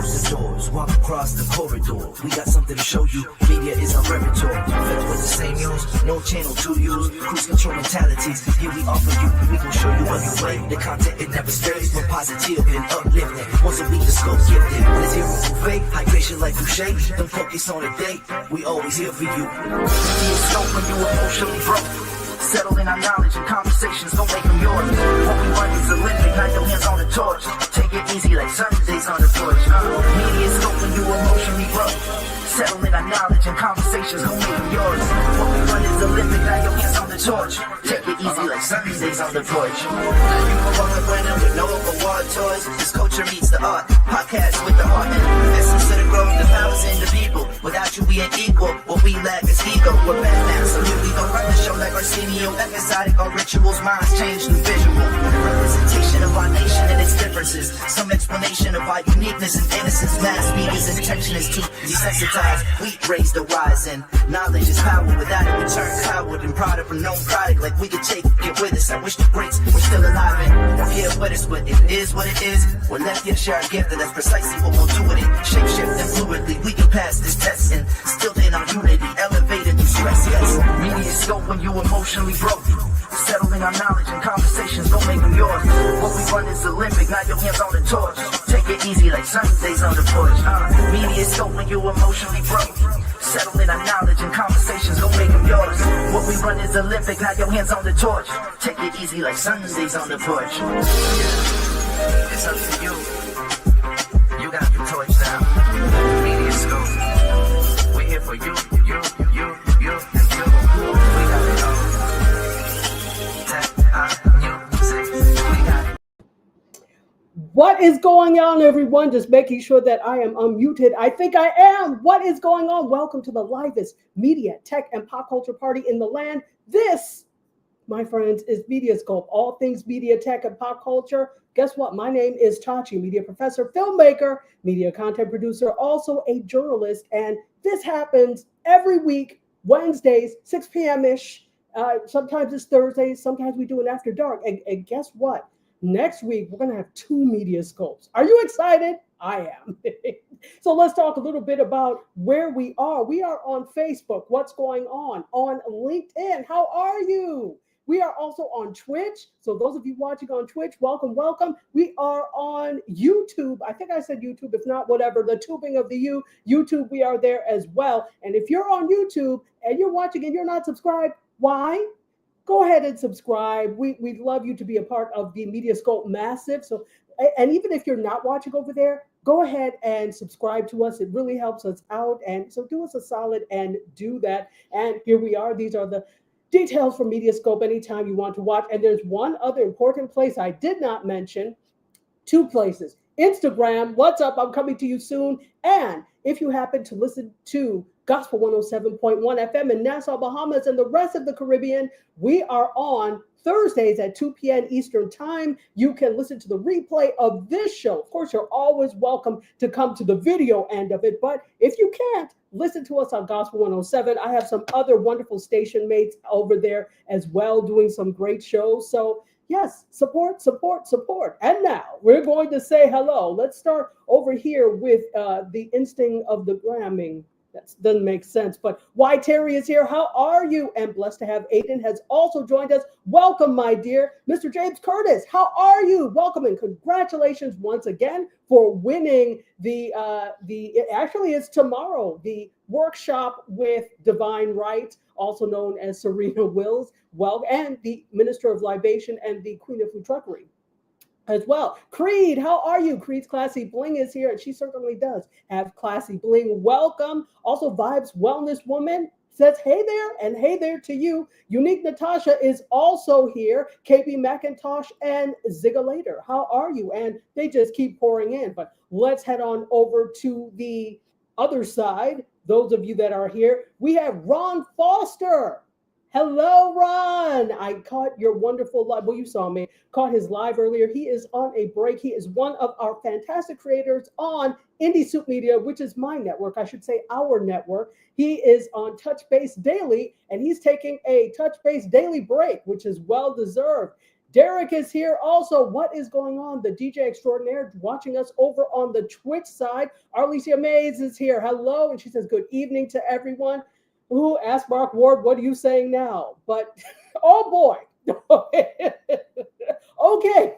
close the doors, walk across the corridor. We got something to show you. Media is our repertoire. Fed with the same news, no channel to use. Cruise control mentalities. Here we offer you. We gon' show you every way. The content it never stays, but positive and uplifting. Once a week the scope gifted. When it's here for fake, hydration like Boucher. Don't focus on a date. We always here for you. MediaScope when you emotionally broke. Settle in our knowledge and conversations, don't make them yours. What we run is a limit, not your hands on the torch. Take it easy like Sundays on the porch. MediaScope when you emotionally broke. Settle in our knowledge and conversations, don't make them yours. What we run is a limit, not your hands on the torch. Take it easy like Sundays on the porch. Now you go on the winner with no award toys. This culture meets the art, podcast with the heart. Essence of the growth, the powers in the people. Without you we ain't equal, what we lack is ego. We're bad now, so here we gon' run the show like Arsenio. Episodic or rituals, minds change through visual. Representation of our nation and its differences. Some explanation of our uniqueness and innocence. Mass media's intention is to desensitize. We raise the wise and knowledge is power. Without it we turn coward and proud of a known product. Like we could take it with us. I wish the greats were still alive and here with us, but it is what it is. We're left here to share our gift, and that's precisely what we'll do with it. Shape shift and fluidly, we can pass this test and still in our unity, elevated through stress. Yes, MediaScope when you emotionally broke. Settle in our knowledge and conversations, don't make them yours. What we run is Olympic, not your hands on the torch. Take it easy like Sundays on the porch. MediaScope when you emotionally broke. Settle in our knowledge and conversations, don't make them yours. What we run is Olympic, not your hands on the torch. Take it easy like Sundays on the porch. Yeah. It's up to you. You got the torch now. MediaScope. We're here for you, and you. We got it all. What is going on, everyone? Just making sure that I am unmuted. I think I am. What is going on? Welcome to the livest media, tech, and pop culture party in the land. This, my friends, is MediaScope. All things media, tech, and pop culture. Guess what? My name is Chachi, media professor, filmmaker, media content producer, also a journalist. And this happens every week, Wednesdays, 6 p.m.-ish. Sometimes it's Thursdays. Sometimes we do it after dark. And guess what? Next week, we're going to have 2 MediaScopes. Are you excited? I am. So let's talk a little bit about where we are. We are on Facebook. What's going on? On LinkedIn. How are you? We are also on Twitch. So those of you watching on Twitch, welcome, welcome. We are on YouTube. I think I said YouTube. If not, whatever. The tubing of the YouTube, we are there as well. And if you're on YouTube and you're watching and you're not subscribed, why? Go ahead and subscribe. We'd love you to be a part of the MediaScope Massive. So, and even if you're not watching over there, go ahead and subscribe to us. It really helps us out. And so do us a solid and do that. And here we are. These are the details for MediaScope anytime you want to watch. And there's one other important place I did not mention. 2 places. Instagram, what's up? I'm coming to you soon. And if you happen to listen to Gospel 107.1 FM in Nassau, Bahamas, and the rest of the Caribbean, we are on Thursdays at 2 p.m. Eastern Time. You can listen to the replay of this show. Of course, you're always welcome to come to the video end of it. But if you can't, listen to us on Gospel 107. I have some other wonderful station mates over there as well doing some great shows. So yes, support. And now we're going to say hello. Let's start over here with the instinct of the gramming. That doesn't make sense, but why Terry is here. How are you? And blessed to have Aiden has also joined us. Welcome, my dear. Mr. James Curtis, how are you? Welcome and congratulations once again for winning actually it's tomorrow, the workshop with Divine Right, also known as Serena Wills, and the Minister of Libation and the Queen of Futruckery as well. Creed, how are you? Creed's Classy Bling is here, and she certainly does have classy bling. Welcome. Also, Vibes Wellness Woman says, hey there, and hey there to you. Unique Natasha is also here. KB McIntosh and Zigalator, how are you? And they just keep pouring in, but let's head on over to the other side. Those of you that are here, we have Ron Foster. Hello, Ron. I caught your wonderful live. Well, you saw me. Caught his live earlier. He is on a break. He is one of our fantastic creators on Indie Soup Media, which is my network. I should say our network. He is on Touch Base Daily, and he's taking a Touch Base Daily break, which is well-deserved. Derek is here also. What is going on? The DJ extraordinaire watching us over on the Twitch side. Arlesia Mays is here. Hello. And she says, good evening to everyone. Who asked Mark Ward, what are you saying now? But, oh boy. Okay.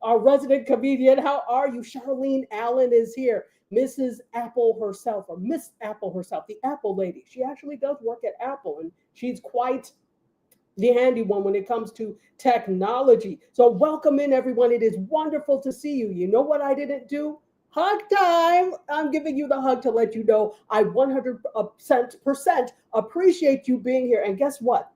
Our resident comedian, how are you? Charlene Allen is here. Mrs. Apple herself, or Miss Apple herself, the Apple lady. She actually does work at Apple, and she's quite the handy one when it comes to technology. So welcome in, everyone. It is wonderful to see you. You know what I didn't do? Hug time. I'm giving you the hug to let you know I 100% appreciate you being here. And guess what?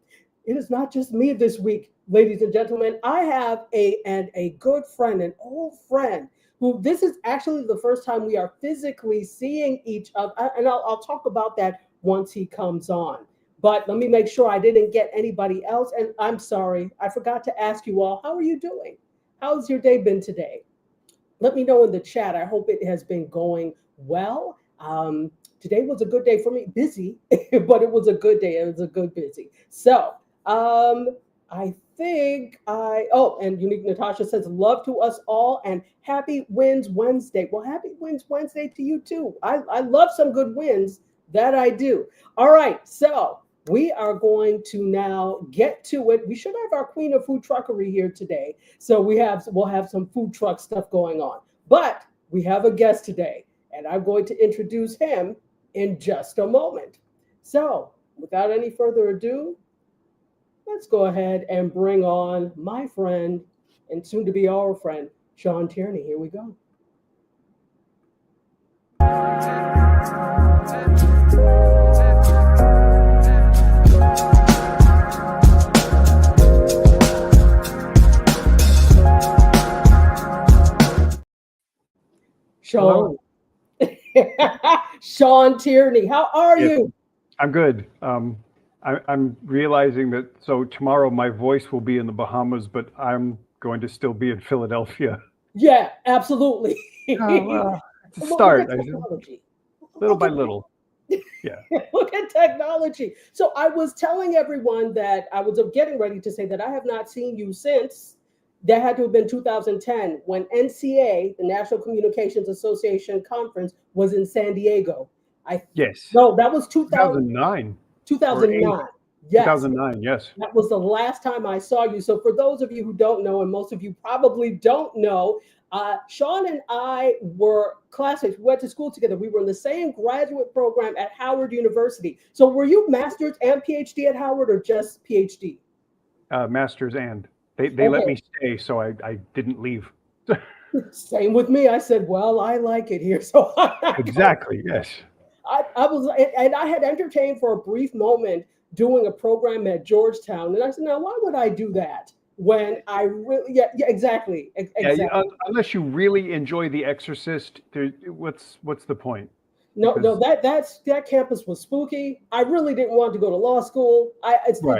It is not just me this week, ladies and gentlemen. I have a good friend, an old friend, who this is actually the first time we are physically seeing each other. And I'll talk about that once he comes on. But let me make sure I didn't get anybody else. And I'm sorry, I forgot to ask you all, how are you doing? How's your day been today? Let me know in the chat. I hope it has been going well. Today was a good day for me. Busy, but it was a good day. It was a good busy. So I think and Unique Natasha says, love to us all and happy Wins Wednesday. Well, happy Wins Wednesday to you too. I love some good wins. That I do. All right, so we are going to now get to it. We should have our queen of food truckery here today. So we'll have some food truck stuff going on. But we have a guest today, and I'm going to introduce him in just a moment. So without any further ado, let's go ahead and bring on my friend and soon to be our friend, Sean Tierney. Here we go. Sean. Sean Tierney, how are you? I'm good. I'm realizing that tomorrow my voice will be in the Bahamas, but I'm going to still be in Philadelphia. Yeah, absolutely. It's a start. Little by little. Yeah. Look at technology. So I was telling everyone that I was getting ready to say that I have not seen you since. That had to have been 2010 when NCA, the National Communications Association Conference, was in San Diego. Yes. No, that was 2009. 2009. Yes. 2009, yes. That was the last time I saw you. So for those of you who don't know, and most of you probably don't know, Sean and I were classmates. We went to school together. We were in the same graduate program at Howard University. So were you master's and PhD at Howard or just PhD? Master's and. They let me stay, so I didn't leave. Same with me. I said, well, I like it here. So exactly, yes. I was, and I had entertained for a brief moment doing a program at Georgetown. And I said, now, why would I do that when I really, exactly. Yeah, unless you really enjoy The Exorcist, what's the point? No, that campus was spooky. I really didn't want to go to law school.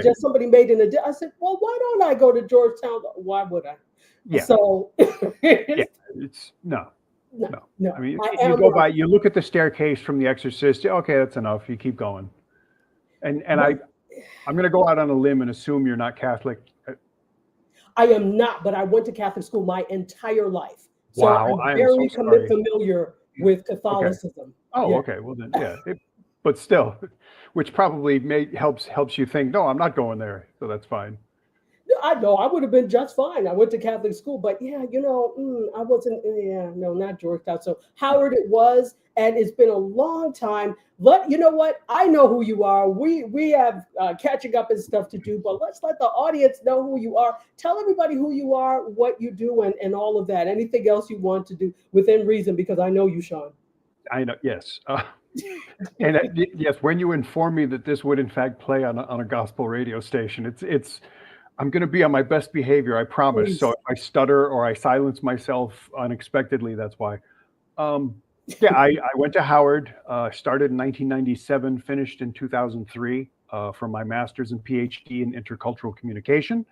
Just somebody made an addition. I said, well, why don't I go to Georgetown? Why would I? Yeah. So it's no. I mean, you look at the staircase from The Exorcist. Okay, that's enough. You keep going. And I'm going to go out on a limb and assume you're not Catholic. I am not, but I went to Catholic school my entire life. So wow, I'm very familiar with Catholicism. Okay. Oh, yeah. Okay. Well then, yeah. But still, which probably helps you think, no, I'm not going there. So that's fine. I know I would have been just fine. I went to Catholic school, but I wasn't. Not Georgetown. So Howard it was, and it's been a long time. But you know what? I know who you are. We have catching up and stuff to do, but let's let the audience know who you are. Tell everybody who you are, what you do, and all of that. Anything else you want to do within reason, because I know you, Sean. I know. Yes. And yes, when you inform me that this would in fact play on a gospel radio station, it's. I'm going to be on my best behavior, I promise. Please. So if I stutter or I silence myself unexpectedly, that's why. I went to Howard, started in 1997, finished in 2003 for my master's and PhD in intercultural communication.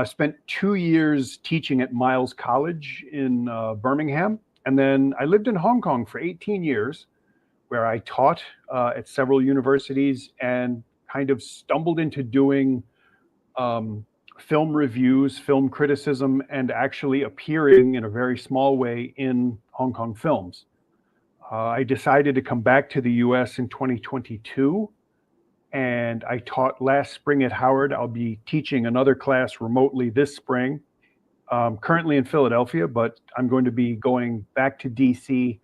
Spent 2 years teaching at Miles College in Birmingham. And then I lived in Hong Kong for 18 years, where I taught at several universities and kind of stumbled into doing film reviews, film criticism, and actually appearing in a very small way in Hong Kong films. I decided to come back to the US in 2022, and I taught last spring at Howard. I'll be teaching another class remotely this spring, currently in Philadelphia, but I'm going to be going back to DC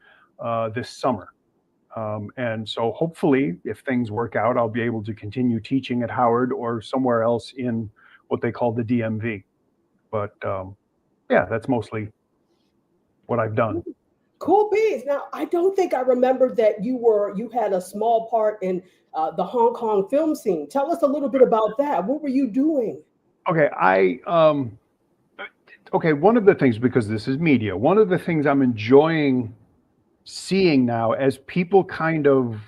this summer. And so hopefully, if things work out, I'll be able to continue teaching at Howard or somewhere else in what they call the DMV. But yeah, that's mostly what I've done. Cool beans. Now, I don't think I remembered that you had a small part in the Hong Kong film scene. Tell us a little bit about that. What were you doing? Okay, okay, one of the things, because this is media, one of the things I'm enjoying seeing now as people kind of,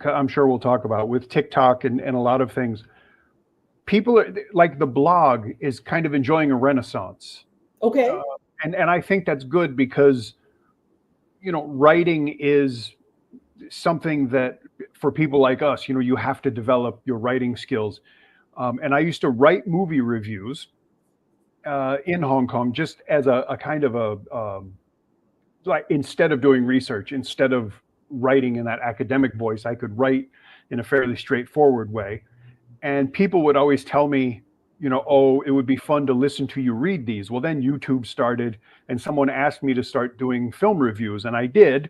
I'm sure we'll talk about with TikTok and a lot of things, people are like, the blog is kind of enjoying a renaissance. Okay. And I think that's good because, you know, writing is something that for people like us, you know, you have to develop your writing skills. And I used to write movie reviews in Hong Kong just as a kind of a, like, instead of doing research, instead of writing in that academic voice, I could write in a fairly straightforward way. And people would always tell me, you know, oh, it would be fun to listen to you read these. Well, then YouTube started and someone asked me to start doing film reviews, and I did.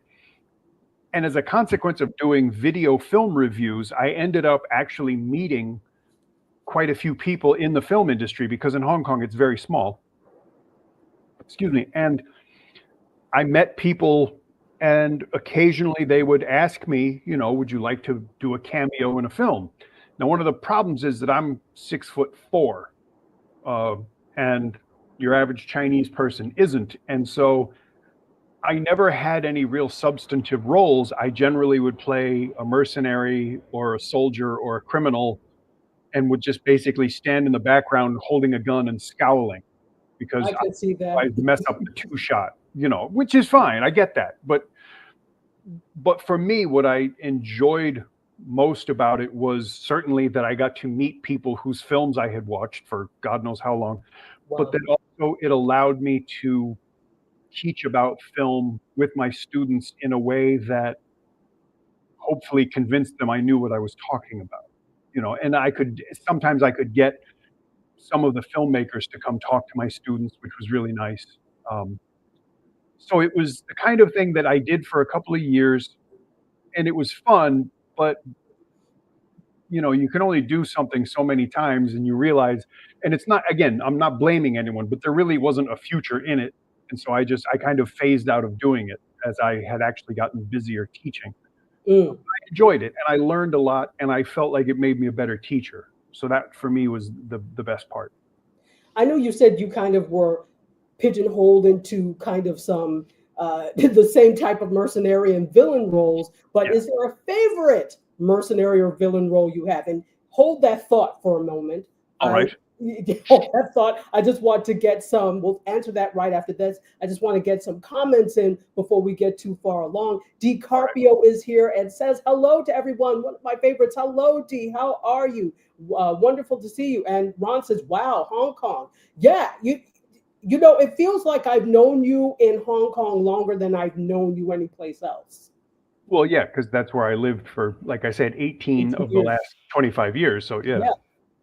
And as a consequence of doing video film reviews, I ended up actually meeting quite a few people in the film industry, because in Hong Kong, it's very small. Excuse me. And I met people, and occasionally they would ask me, you know, would you like to do a cameo in a film? Now, one of the problems is that I'm 6'4", and your average Chinese person isn't. And so I never had any real substantive roles. I generally would play a mercenary or a soldier or a criminal, and would just basically stand in the background holding a gun and scowling, because I can see that. I mess up the two shot, you know, which is fine. I get that. But for me, what I enjoyed most about it was certainly that I got to meet people whose films I had watched for God knows how long. Wow. But then also it allowed me to teach about film with my students in a way that hopefully convinced them I knew what I was talking about, you know. And sometimes I could get some of the filmmakers to come talk to my students, which was really nice. So it was the kind of thing that I did for a couple of years, and it was fun. But, you know, you can only do something so many times, and you realize, and it's not, again, I'm not blaming anyone, but there really wasn't a future in it. And so I kind of phased out of doing it as I had actually gotten busier teaching. I enjoyed it, and I learned a lot, and I felt like it made me a better teacher. So that for me was the best part. I know you said you kind of were pigeonholed into kind of some the same type of mercenary and villain roles, but Yeah. Is there a favorite mercenary or villain role you have? And hold that thought for a moment. All right. Hold that thought. I just want to get some, we'll answer that right after this. I just want to get some comments in before we get too far along. D. Carpio is here and says hello to everyone. One of my favorites. Hello, D. How are you? Wonderful to see you. And Ron says, wow, Hong Kong. Yeah, you know, it feels like I've known you in Hong Kong longer than I've known you anyplace else. Well, yeah, because that's where I lived for, like I said, 18 of the last 25 years. So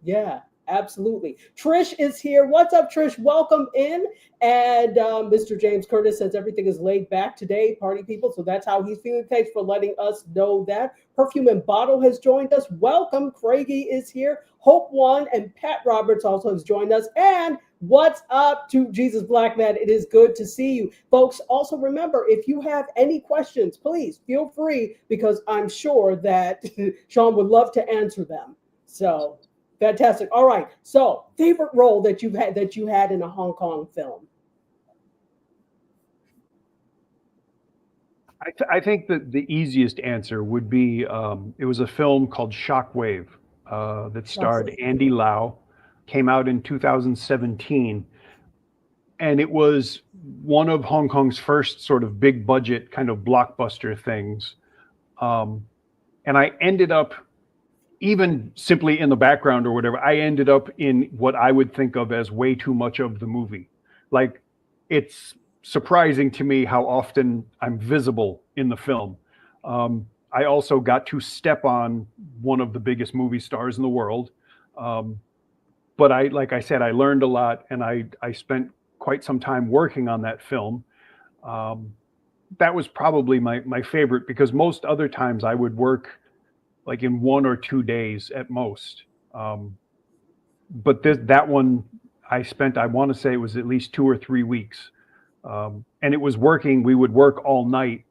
Yeah, absolutely. Trish is here. What's up, Trish? Welcome in. And Mr. James Curtis says everything is laid back today, party people. So that's how he's feeling. Thanks for letting us know that. Perfume and Bottle has joined us. Welcome. Craigie is here. Hope One and Pat Roberts also has joined us. And what's up to Jesus Black Man? It is good to see you. Folks, also remember, if you have any questions, please feel free, because I'm sure that Sean would love to answer them. So fantastic. All right. So favorite role that you had in a Hong Kong film? I think that the easiest answer would be it was a film called Shockwave that starred Andy Lau, came out in 2017, and it was one of Hong Kong's first sort of big budget kind of blockbuster things. And I ended up even simply in the background or whatever, I ended up in what I would think of as way too much of the movie. Like, it's surprising to me how often I'm visible in the film. I also got to step on one of the biggest movie stars in the world. But like I said, I learned a lot, and I spent quite some time working on that film. That was probably my favorite, because most other times I would work like in 1 or 2 days at most. But that one I spent, I want to say it was at least 2 or 3 weeks. And it was working, we would work all night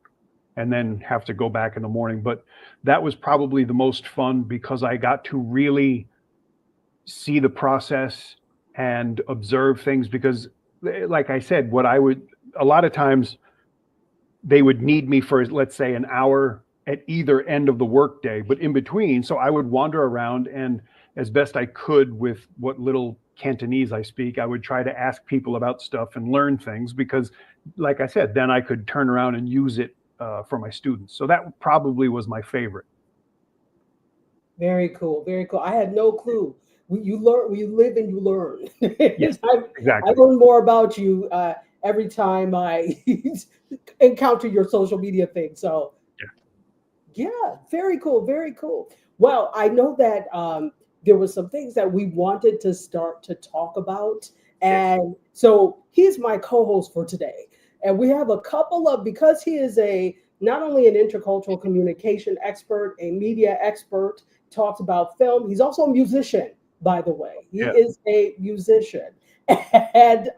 and then have to go back in the morning. But that was probably the most fun, because I got to really see the process and observe things. Because like I said, a lot of times they would need me for, let's say, an hour at either end of the workday, but in between. So I would wander around, and as best I could with what little Cantonese I speak, I would try to ask people about stuff and learn things, because like I said, then I could turn around and use it for my students. So that probably was my favorite. Very cool. Very cool. I had no clue. You live and you learn. Yes, exactly. I learn more about you every time I encounter your social media thing. So yeah, very cool. Very cool. Well, I know that there were some things that we wanted to start to talk about. And so he's my co-host for today. And we have a couple of, because he is not only an intercultural communication expert, a media expert, talks about film. He's also a musician, by the way. He is a musician. And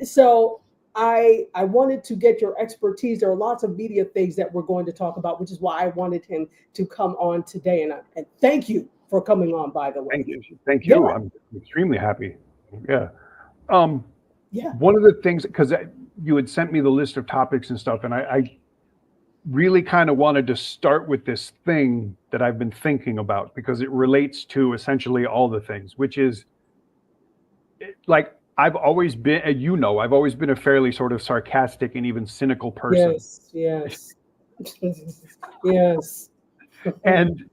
so I wanted to get your expertise. There are lots of media things that we're going to talk about, which is why I wanted him to come on today. And thank you for coming on, by the way. Thank you. Yeah. I'm extremely happy. Yeah. One of the things, because you had sent me the list of topics and stuff, and I really kind of wanted to start with this thing that I've been thinking about, because it relates to essentially all the things, which is like, I've always been, I've always been a fairly sort of sarcastic and even cynical person. Yes. Yes. And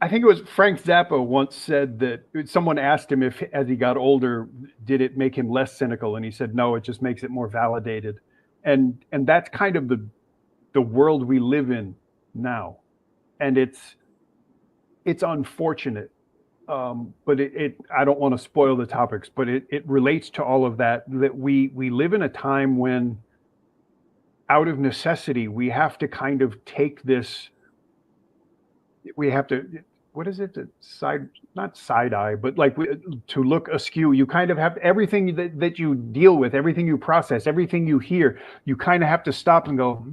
I think it was Frank Zappa once said that someone asked him if, as he got older, did it make him less cynical? And he said, no, it just makes it more validated. And that's kind of the world we live in now. And it's unfortunate. But I don't want to spoil the topics, but it relates to all of that we live in a time when, out of necessity, we have to kind of take this, what is it? Not side eye, but like to look askew. You kind of have everything that you deal with, everything you process, everything you hear, you kind of have to stop and go,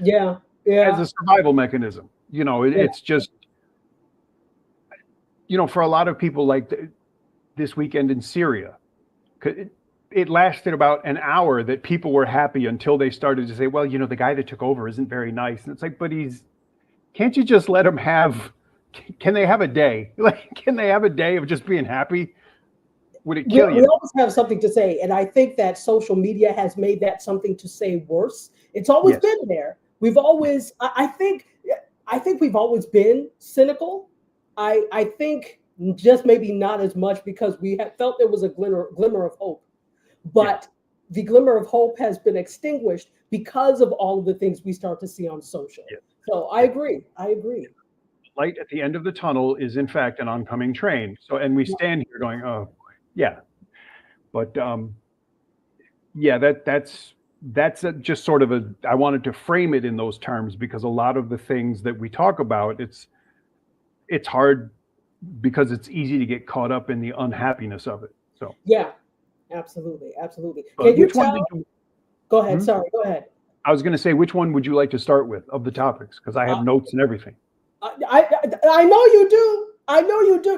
yeah. As a survival mechanism. It's just, for a lot of people, like this weekend in Syria, it lasted about an hour that people were happy until they started to say, well, the guy that took over isn't very nice. And it's like, but can't you just let him can they have a day? Like, can they have a day of just being happy? Would it kill you? We always have something to say. And I think that social media has made that something to say worse. It's always been there. We've always, I think we've always been cynical. I think just maybe not as much, because we had felt there was a glimmer of hope. But the glimmer of hope has been extinguished because of all of the things we start to see on social. So I agree. Light at the end of the tunnel is in fact an oncoming train. So, and we stand here going, oh, yeah. But that's just sort of I wanted to frame it in those terms, because a lot of the things that we talk about, it's hard because it's easy to get caught up in the unhappiness of it. So yeah, absolutely. Can you tell? Go ahead. Sorry, go ahead. I was going to say, which one would you like to start with of the topics? Because I have notes and everything. I know you do.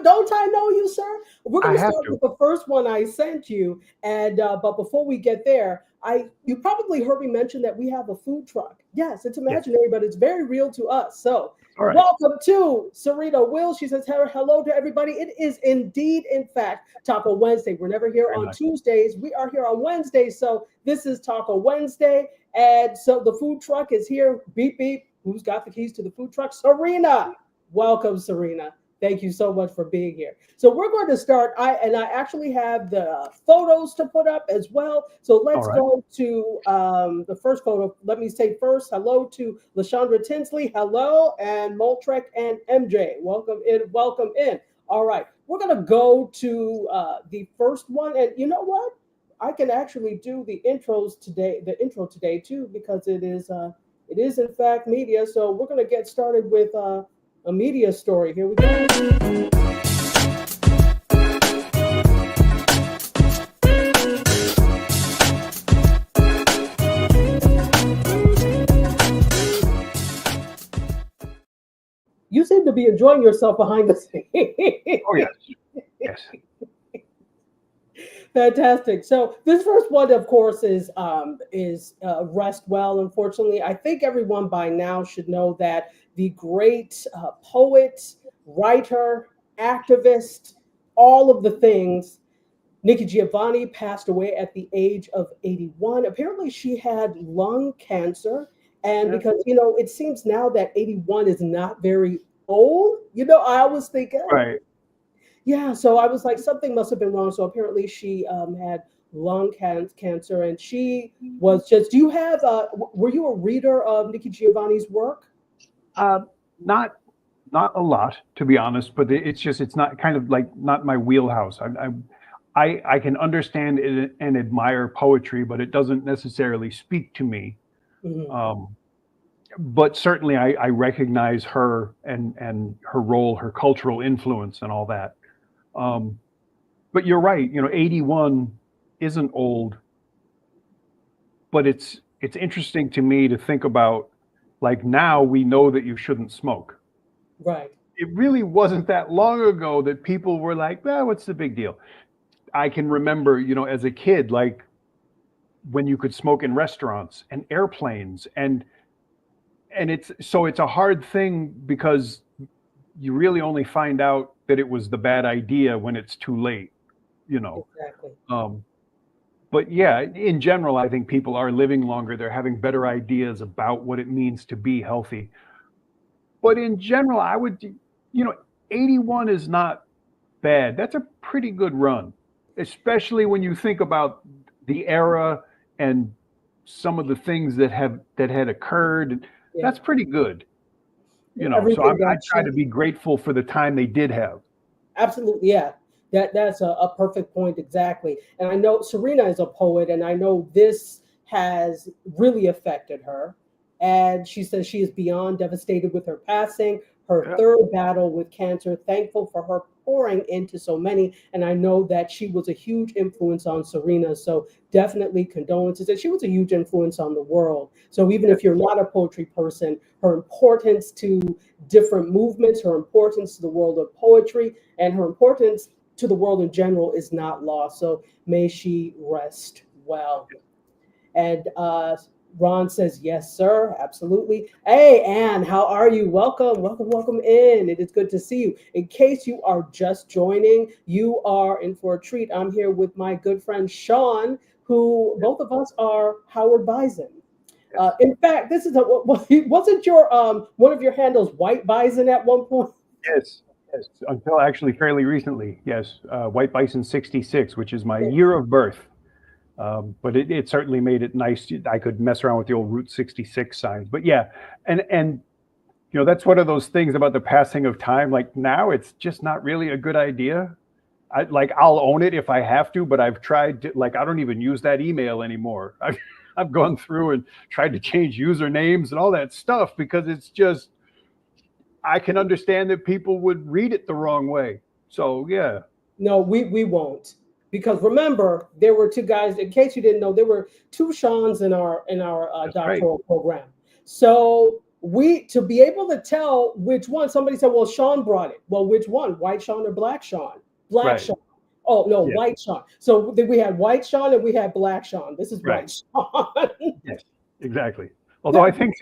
Don't I know you, sir? We're going to start with the first one I sent you. And but before we get there, you probably heard me mention that we have a food truck. Yes, it's imaginary, but it's very real to us. So welcome to Serena Will. She says hello to everybody. It is indeed, in fact, Taco Wednesday. We're never here on Tuesdays. We are here on Wednesdays. So this is Taco Wednesday. And so the food truck is here. Beep, beep. Who's got the keys to the food truck? Serena. Welcome, Serena. Thank you so much for being here. So we're going to start. I actually have the photos to put up as well. So All let's right. go to the first photo. Let me say first hello to Lashandra Tinsley. Hello, and Moltrek and MJ. Welcome in. Welcome in. All right. We're going to go to the first one. And you know what? I can actually do the intro today too, because it is in fact media. So we're going to get started with a media story. Here we go. You seem to be enjoying yourself behind the scenes. Oh, yes. Yes. Fantastic. So this first one, of course, is Rest Well. Unfortunately, I think everyone by now should know that the great poet, writer, activist, all of the things, Nikki Giovanni passed away at the age of 81. Apparently, she had lung cancer, and Yeah. because it seems now that 81 is not very old. I always think, Right. yeah, so I was like, something must have been wrong. So apparently she had lung cancer, and she was just. Do you have? Were you a reader of Nikki Giovanni's work? Not a lot, to be honest, but it's not kind of like not my wheelhouse. I can understand it and admire poetry, but it doesn't necessarily speak to me. Mhm. But certainly I recognize her and her role, her cultural influence, and all that. But you're right. 81 isn't old, but it's interesting to me to think about, like, now we know that you shouldn't smoke. Right. It really wasn't that long ago that people were like, what's the big deal? I can remember, as a kid, like when you could smoke in restaurants and airplanes, and it's a hard thing because you really only find out that it was the bad idea when it's too late, Exactly. But yeah, in general, I think people are living longer. They're having better ideas about what it means to be healthy. But in general, I would, 81 is not bad. That's a pretty good run, especially when you think about the era and some of the things that had occurred. Yeah. That's pretty good. So Everything I that try to changed. be grateful for the time they did have. Absolutely, yeah. That's a perfect point, exactly. And I know Serena is a poet, and I know this has really affected her. And she says she is beyond devastated with her passing, her Yeah. third battle with cancer, thankful for her pouring into so many. And I know that she was a huge influence on Serena. So definitely condolences. And she was a huge influence on the world. So even if you're not a poetry person, her importance to different movements, her importance to the world of poetry, and her importance to the world in general is not lost. So may she rest well. And Ron says, yes, sir, absolutely. Hey, Anne, how are you? Welcome, welcome, welcome in. It is good to see you. In case you are just joining, you are in for a treat. I'm here with my good friend Sean, who both of us are Howard Bison. In fact, this is wasn't your one of your handles White Bison at one point? Yes. Yes. Until actually fairly recently. Yes. White Bison 66, which is my year of birth. But it certainly made it nice. I could mess around with the old Route 66 signs. But yeah, and that's one of those things about the passing of time. Like, now it's just not really a good idea. I'll own it if I have to, but I've tried to, I don't even use that email anymore. I've gone through and tried to change usernames and all that stuff, because it's just, I can understand that people would read it the wrong way. So yeah. No, we won't. Because remember, there were two guys. In case you didn't know, there were two Seans in our That's doctoral program. So to be able to tell which one, somebody said, "Well, Sean brought it." Well, which one, White Sean or Black Sean? Black Right. Sean. Oh no, Yeah. White Sean. So then we had White Sean and we had Black Sean. This is Right. White Sean. Yes, exactly. Although I think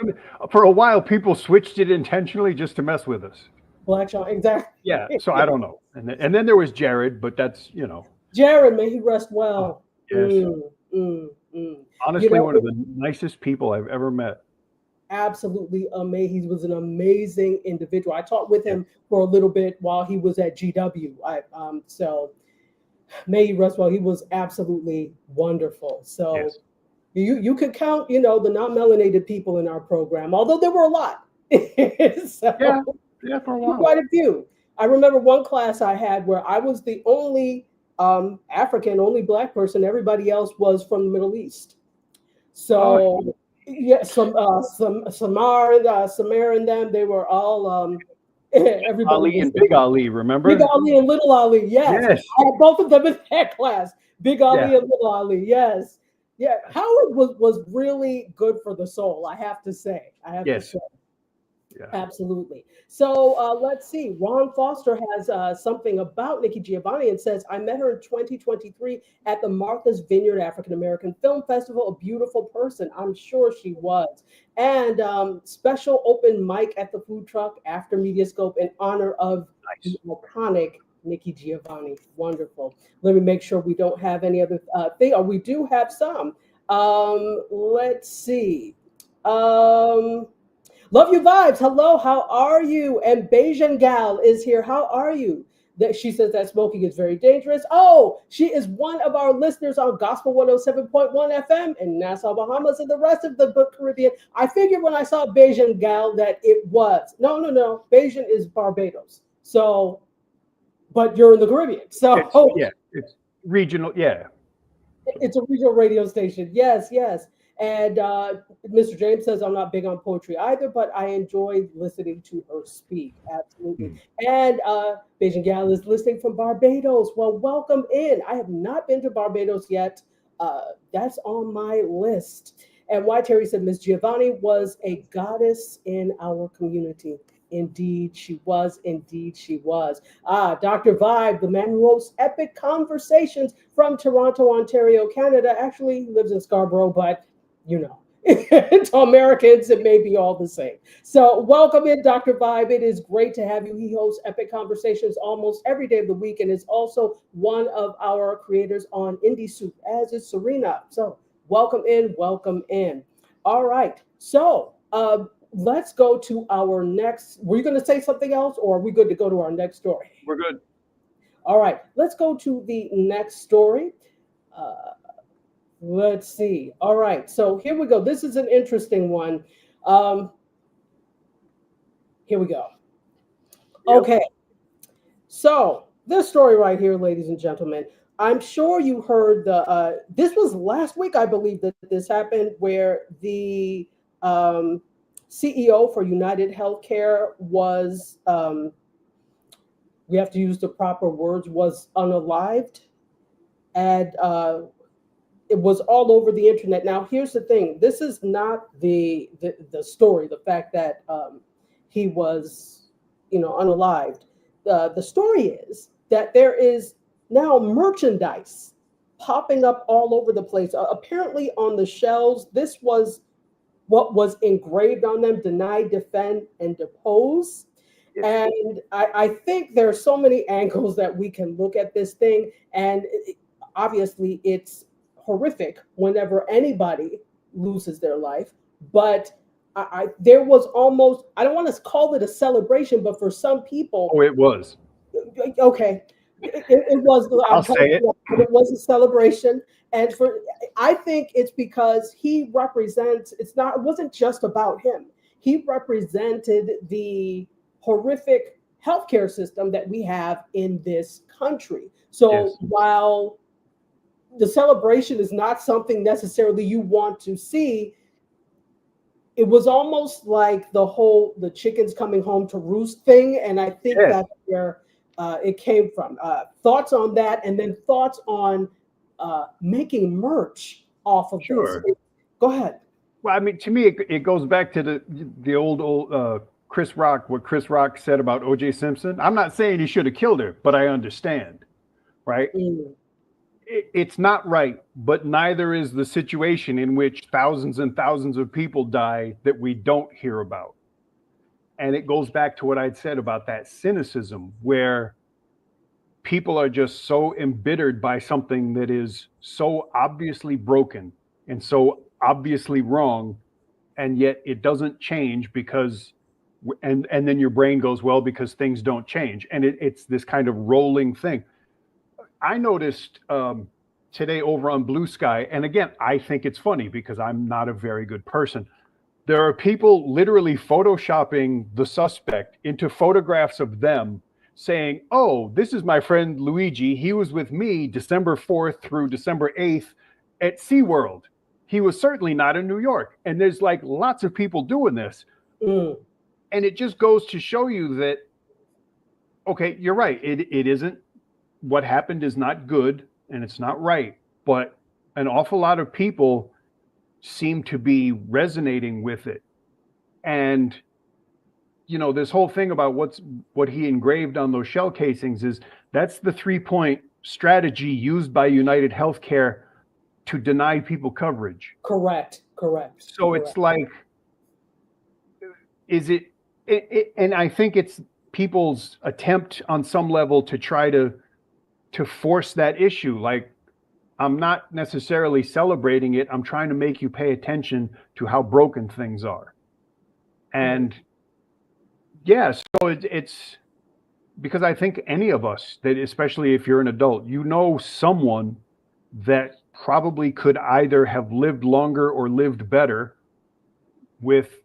for a while people switched it intentionally just to mess with us. Black Sean, exactly. Yeah. So I don't know. And then there was Jared, but that's, Jared, may he rest well. Yes. Honestly, one of the nicest people I've ever met. absolutely amazing. He was an amazing individual. I talked with Yeah. him for a little bit while he was at GW. So may he rest well. He was absolutely wonderful. So Yes. you could count, the non-melanated people in our program, although there were a lot. Yeah. So Yeah. For a while. quite a few. I remember one class I had where I was the only African, only black person. Everybody else was from the Middle East. Oh, So yeah, some Samar and them, they were all everybody Ali was and Big Ali, Big remember? Ali and Little Ali. Yes, Yes. I had both of them in that class. Big Yeah. Ali and Little Ali. Yes, yeah. Howard was really good for the soul. I have to say. I have to Yes. say. Yeah. Absolutely. So let's see. Ron Foster has something about Nikki Giovanni and says, I met her in 2023 at the Martha's Vineyard African American Film Festival. A beautiful person. I'm sure she was. And special open mic at the food truck after Mediascope in honor of the Nice. iconic Nikki Giovanni. Wonderful. Let me make sure we don't have any other thing. Or we do have some. Let's see. Um, Love you vibes. Hello, how are you? And Bejan Gal is here. How are you? That she says that smoking is very dangerous. Oh, she is one of our listeners on Gospel 107.1 FM in Nassau, Bahamas, and the rest of the Caribbean. I figured when I saw Bejan Gal that it was no. Bejan is Barbados. So, but you're in the Caribbean. So It's regional. Yeah. it's a regional radio station. Yes, yes. And Mr. James says, I'm not big on poetry either, but I enjoy listening to her speak. Absolutely. Mm. And Beijing Gal is listening from Barbados. Well, welcome in. I have not been to Barbados yet. That's on my list. And why Terry said Miss Giovanni was a goddess in our community. Indeed, she was. Indeed, she was. Dr. Vibe, the man who hosts Epic Conversations from Toronto, Ontario, Canada, actually lives in Scarborough, but to Americans, it may be all the same. So, welcome in, Dr. Vibe. It is great to have you. He hosts Epic Conversations almost every day of the week and is also one of our creators on Indie Soup, as is Serena. So, welcome in, welcome in. All right. So, let's go to our next. Were you going to say something else, or are we good to go to our next story? We're good. All right. Let's go to the next story. Let's see. All right. So here we go. This is an interesting one. Here we go. Yep. Okay. So this story right here, ladies and gentlemen, I'm sure you heard this was last week, I believe, that this happened, where the CEO for United Healthcare was, we have to use the proper words, was unalived. And it was all over the internet. Now, here's the thing. This is not the story, the fact that he was, unalived. The story is that there is now merchandise popping up all over the place. Apparently on the shelves, this was what was engraved on them: deny, defend, and depose. And I think there are so many angles that we can look at this thing. And obviously it's horrific whenever anybody loses their life. But there was almost, I don't want to call it a celebration, but for some people, Oh, it was. okay, it was. I'll say it. It was a celebration, and I think it's because he represents. It wasn't just about him. He represented the horrific healthcare system that we have in this country. So Yes. while the celebration is not something necessarily you want to see, it was almost like the chickens coming home to roost thing. And I think Yes. that's where it came from. Thoughts on that, and then thoughts on making merch off of Sure. this. Go ahead. Well, I mean, to me, it goes back to the old Chris Rock, what Chris Rock said about O.J. Simpson. I'm not saying he should have killed her, but I understand, right? It's not right, but neither is the situation in which thousands and thousands of people die that we don't hear about. And it goes back to what I'd said about that cynicism, where people are just so embittered by something that is so obviously broken and so obviously wrong and yet it doesn't change because, and then your brain goes, well, because things don't change. And it's this kind of rolling thing. I noticed today over on Blue Sky, and again, I think it's funny because I'm not a very good person. There are people literally photoshopping the suspect into photographs of them saying, oh, this is my friend Luigi. He was with me December 4th through December 8th at SeaWorld. He was certainly not in New York. And there's like lots of people doing this. And it just goes to show you that, okay, you're right. It isn't, what happened is not good and it's not right. But an awful lot of people seem to be resonating with it. And, you know, this whole thing about what he engraved on those shell casings is that's the 3-point strategy used by United Healthcare to deny people coverage. Correct. So it's like, is it, and I think it's people's attempt on some level to try to force that issue. Like, I'm not necessarily celebrating it. I'm trying to make you pay attention to how broken things are. And yeah, so it's because I think any of us, that especially if you're an adult, you know someone that probably could either have lived longer or lived better with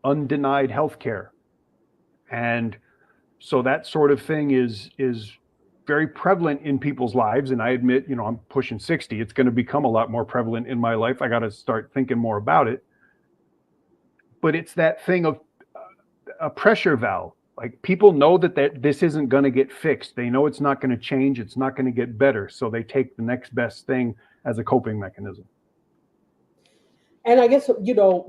undenied health care. And so that sort of thing is very prevalent in people's lives. And I admit, you know, I'm pushing 60. It's going to become a lot more prevalent in my life. I got to start thinking more about it. But it's that thing of a pressure valve. Like, people know that this isn't going to get fixed. They know it's not going to change. It's not going to get better. So they take the next best thing as a coping mechanism. And I guess, you know,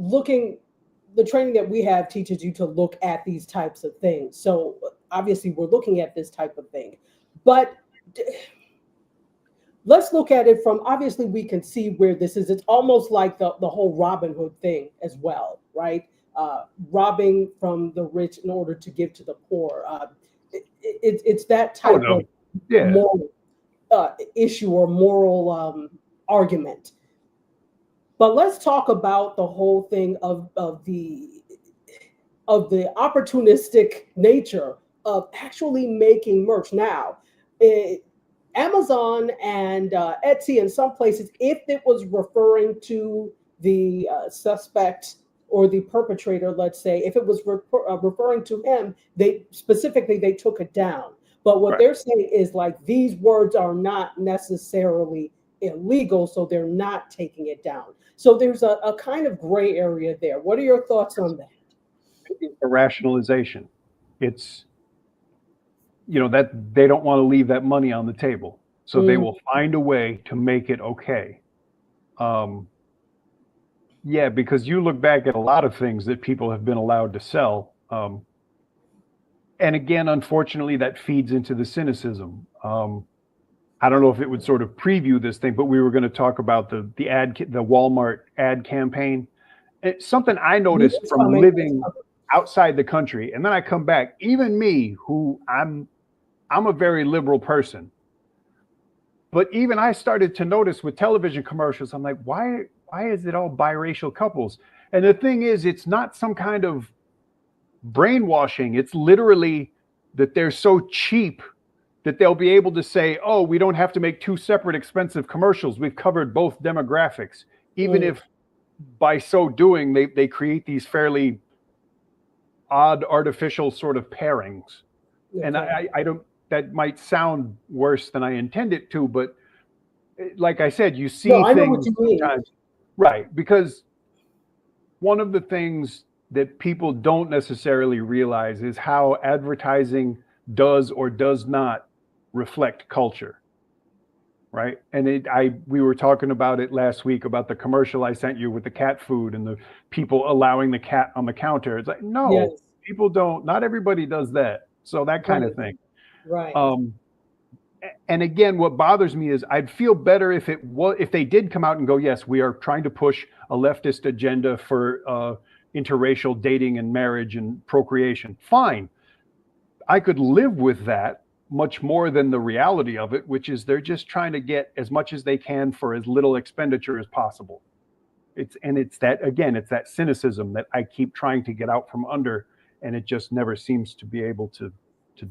the training that we have teaches you to look at these types of things. So obviously we're looking at this type of thing. But let's look at it from, obviously we can see where this is. It's almost like the whole Robin Hood thing as well, right? Robbing from the rich in order to give to the poor. It's that type of moral issue or moral argument. But let's talk about the whole thing of the opportunistic nature of actually making merch. Now, Amazon and Etsy in some places, if it was referring to the suspect or the perpetrator, let's say, if it was referring to him, they took it down. But what they're saying is, like, these words are not necessarily illegal, so they're not taking it down. So there's a kind of gray area there. What are your thoughts on that? A rationalization. It's, you know, that they don't want to leave that money on the table. So they will find a way to make it okay. Yeah, because you look back at a lot of things that people have been allowed to sell. And again, unfortunately, that feeds into the cynicism. I don't know if it would sort of preview this thing, but we were going to talk about the Walmart ad campaign. It's something I noticed from living outside the country, and then I come back. Even me, who I'm a very liberal person, but even I started to notice with television commercials, I'm like, why is it all biracial couples? And the thing is, it's not some kind of brainwashing. It's literally that they're so cheap that they'll be able to say, oh, we don't have to make two separate expensive commercials. We've covered both demographics, even if by so doing, they create these fairly odd artificial sort of pairings. Okay. And I don't, that might sound worse than I intend it to, but like I said, you see things sometimes, right? Because one of the things that people don't necessarily realize is how advertising does or does not reflect culture, right? And we were talking about it last week about the commercial I sent you with the cat food and the people allowing the cat on the counter. It's like, no, people don't, not everybody does that. So that kind of thing. Right. And again, what bothers me is I'd feel better if they did come out and go, yes, we are trying to push a leftist agenda for interracial dating and marriage and procreation. Fine. I could live with that much more than the reality of it, which is they're just trying to get as much as they can for as little expenditure as possible. It's that, again, it's that cynicism that I keep trying to get out from under, and it just never seems to be able to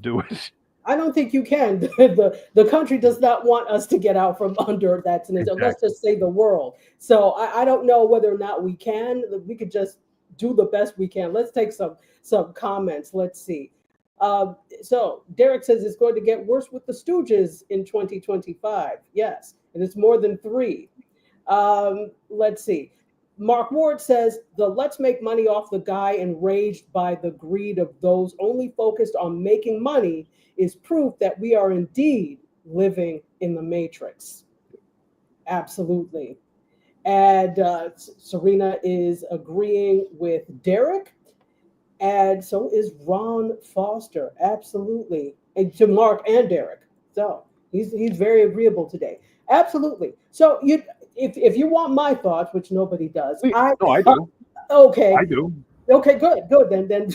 do it. I don't think you can. The country does not want us to get out from under that cynicism. Exactly. Let's just say the world. So I don't know whether or not we can. We could just do the best we can. Let's take some comments. Let's see. So Derek says it's going to get worse with the Stooges in 2025. Yes, and it's more than 3. Let's see. Mark Ward says the let's make money off the guy enraged by the greed of those only focused on making money is proof that we are indeed living in the matrix. Absolutely. And Serena is agreeing with Derek. And so is Ron Foster. Absolutely. And to Mark and Derek. So he's very agreeable today. Absolutely. So if you want my thoughts, which nobody does. I do. Okay. I do. Okay, good. Then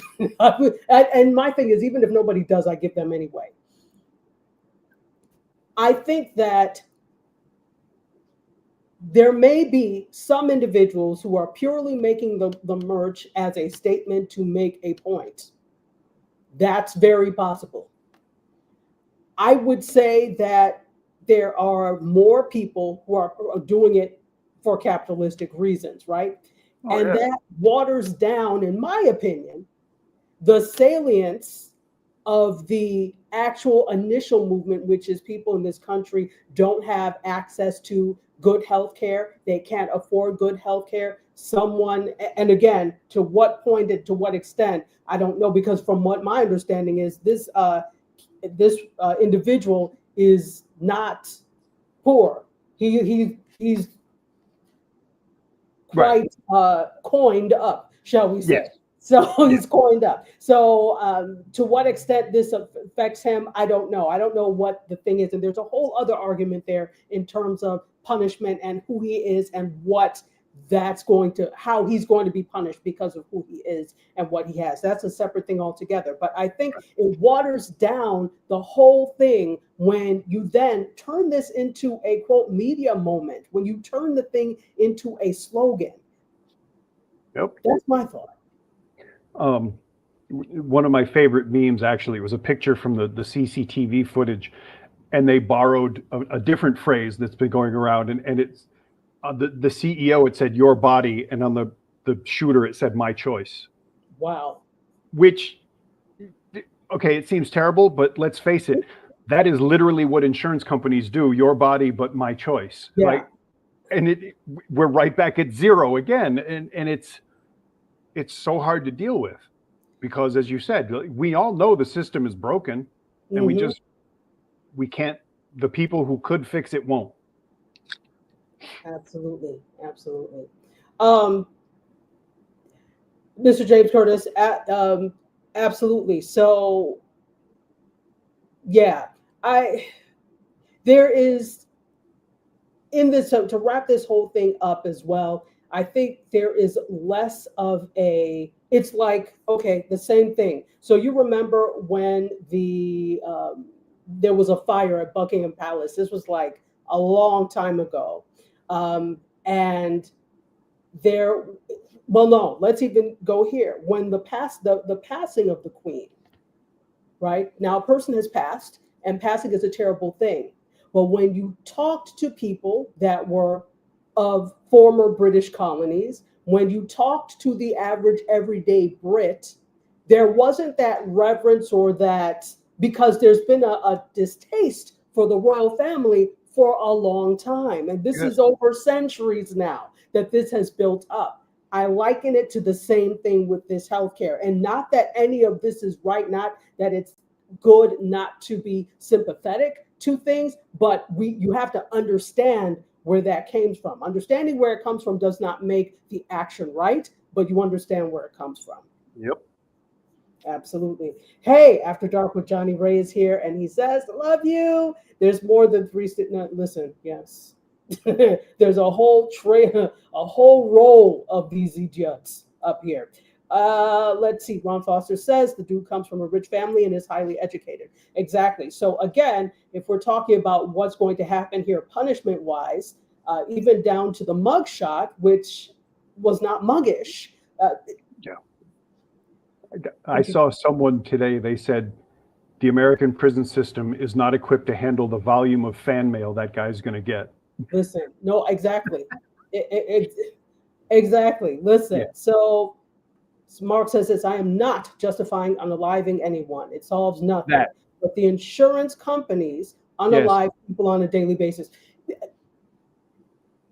and my thing is, even if nobody does, I give them anyway. I think that there may be some individuals who are purely making the merch as a statement to make a point. That's very possible. I would say that there are more people who are doing it for capitalistic reasons, right? That waters down, in my opinion, the salience of the actual initial movement, which is people in this country don't have access to good health care. They can't afford good health care. And again, to what point and to what extent, I don't know, because from what my understanding is, this individual is not poor. He's quite coined up, shall we say. Yes. So he's coined up. So to what extent this affects him, I don't know. I don't know what the thing is. And there's a whole other argument there in terms of punishment and who he is and how he's going to be punished because of who he is and what he has. That's a separate thing altogether. But I think it waters down the whole thing when you then turn this into a quote media moment, when you turn the thing into a slogan. Yep. That's my thought. One of my favorite memes actually was a picture from the CCTV footage, and they borrowed a different phrase that's been going around, and it's the CEO, it said your body, and on the shooter it said my choice. Wow. Which, okay, it seems terrible, but let's face it, that is literally what insurance companies do, your body but my choice. Yeah. Right? And we're right back at zero again, and it's so hard to deal with, because as you said, we all know the system is broken, and we can't, the people who could fix it won't. Absolutely. Mr. James Curtis, absolutely. So yeah, there is in this, to wrap this whole thing up as well, I think there is less of it's like, okay, the same thing. So you remember when there was a fire at Buckingham Palace. This was like a long time ago. Let's even go here. When the passing of the Queen, right? Now a person has passed, and passing is a terrible thing. But when you talked to people that were of former British colonies, when you talked to the average everyday Brit, there wasn't that reverence or that, because there's been a distaste for the royal family for a long time. And this is over centuries now that this has built up. I liken it to the same thing with this healthcare. And not that any of this is right, not that it's good not to be sympathetic to things, but you have to understand where that came from. Understanding where it comes from does not make the action right, but you understand where it comes from. Yep. Absolutely. Hey, After Dark with Johnny Ray is here, and he says, love you. There's more than 3. Listen, yes. There's a whole roll of these idiots up here. Let's see. Ron Foster says the dude comes from a rich family and is highly educated. Exactly. So again, if we're talking about what's going to happen here punishment-wise, even down to the mugshot, which was not muggish. Yeah. I saw someone today, they said the American prison system is not equipped to handle the volume of fan mail that guy's going to get. Listen, no, exactly. Exactly. Listen. Yeah. So Mark says this, I am not justifying unaliving anyone. It solves nothing. That. But the insurance companies unalive people on a daily basis.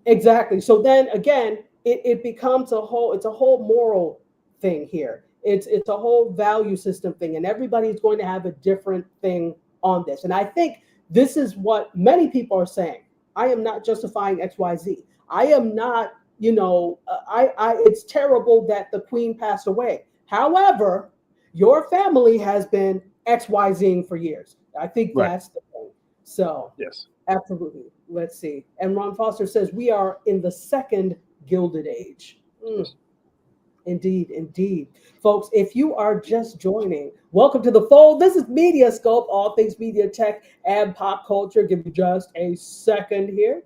Exactly. So then again, it becomes it's a whole moral thing here. It's a whole value system thing, and everybody's going to have a different thing on this. And I think this is what many people are saying. I am not justifying XYZ. I am not, it's terrible that the queen passed away. However, your family has been XYZing for years. I think that's the thing. So yes, absolutely. Let's see. And Ron Foster says we are in the second Gilded Age. Indeed, indeed. Folks, if you are just joining, welcome to the fold. This is MediaScope, all things media, tech, and pop culture. Give me just a second here.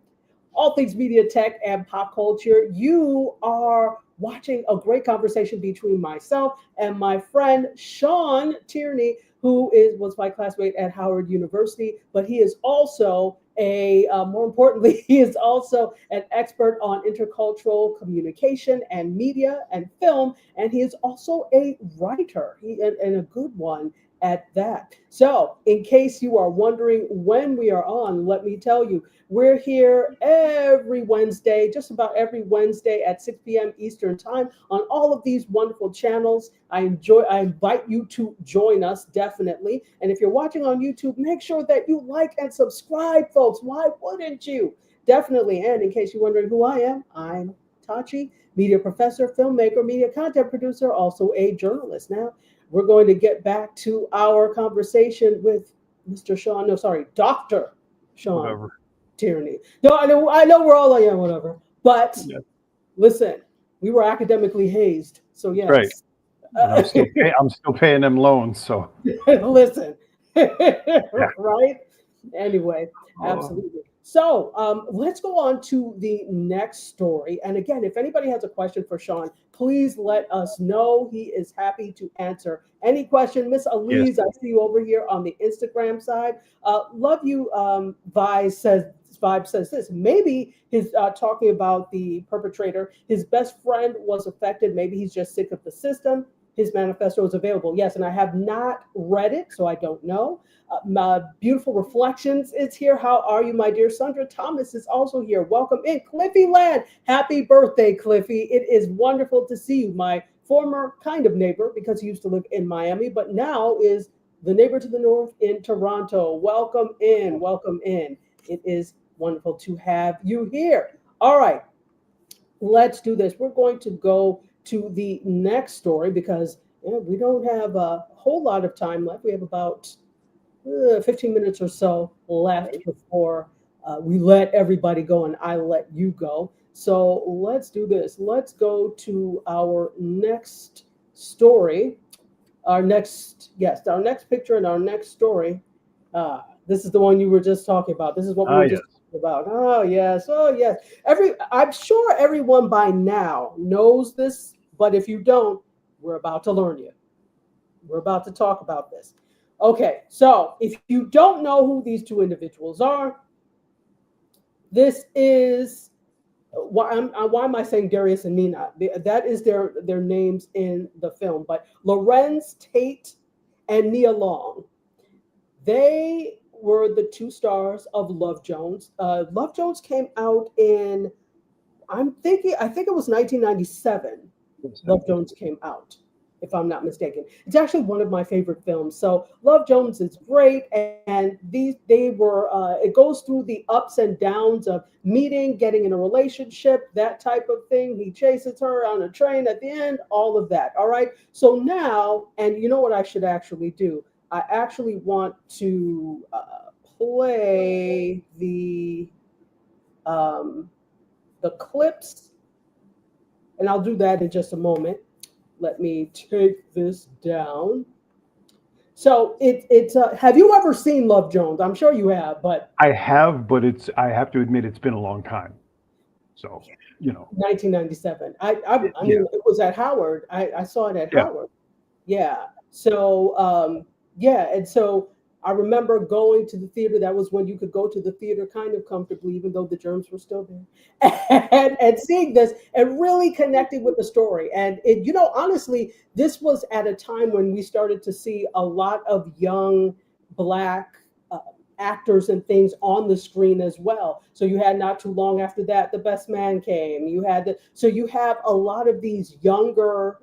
All things media, tech, and pop culture. You are watching a great conversation between myself and my friend Sean Tierney, who was my classmate at Howard University, but he is also more importantly, he is also an expert on intercultural communication and media and film, and he is also a writer, and a good one at that. So in case you are wondering when we are on, let me tell you, we're here every Wednesday, just about every Wednesday at 6 p.m. Eastern time on all of these wonderful channels. I invite you to join us, definitely. And if you're watching on YouTube, make sure that you like and subscribe, folks. Why wouldn't you? Definitely. And in case you're wondering who I am, I'm Tachi, media professor, filmmaker, media content producer, also a journalist. Now, we're going to get back to our conversation with Dr. Sean whatever. Tierney. No, I know we're all like, yeah, whatever. But listen, we were academically hazed. So yes. Right. I'm still paying them loans. So listen. Right? Anyway, absolutely. So let's go on to the next story. And again, if anybody has a question for Sean, please let us know. He is happy to answer any question. Miss Elise, I see you over here on the Instagram side. Love you, Vibe says this. Maybe he's talking about the perpetrator. His best friend was affected. Maybe he's just sick of the system. His manifesto is available. Yes, and I have not read it, so I don't know. My beautiful reflections is here. How are you, my dear? Sandra Thomas is also here. Welcome in. Cliffy Land. Happy birthday, Cliffy. It is wonderful to see you. My former kind of neighbor, because he used to live in Miami, but now is the neighbor to the north in Toronto. Welcome in. Welcome in. It is wonderful to have you here. All right, let's do this. We're going to go to the next story because we don't have a whole lot of time left. We have about 15 minutes or so left before we let everybody go and I let you go. So let's do this. Let's go to our next story. Our next picture and our next story. This is the one you were just talking about. This is what we were just talking about. Oh yes. I'm sure everyone by now knows this, but if you don't, we're about to learn you. We're about to talk about this. Okay, so if you don't know who these two individuals are, this is why am I saying Darius and Nina? That is their names in the film. But Lorenz Tate and Nia Long, they were the two stars of Love Jones. Love Jones came out in, I think it was 1997. Love Jones came out, if I'm not mistaken. It's actually one of my favorite films. So Love Jones is great, and it goes through the ups and downs of meeting, getting in a relationship, that type of thing. He chases her on a train at the end, all of that. All right. So now, and you know what I should actually do? I actually want to play the clips, and I'll do that in just a moment. Let me take this down. So it's have you ever seen Love Jones? I'm sure you have, but I have, but I have to admit it's been a long time. So, 1997. I mean, it was at Howard. I saw it at Howard. Yeah. So, and so I remember going to the theater. That was when you could go to the theater kind of comfortably, even though the germs were still there, and seeing this and really connecting with the story. And it, honestly, this was at a time when we started to see a lot of young Black actors and things on the screen as well. So you had not too long after that, The Best Man came. You had so you have a lot of these younger.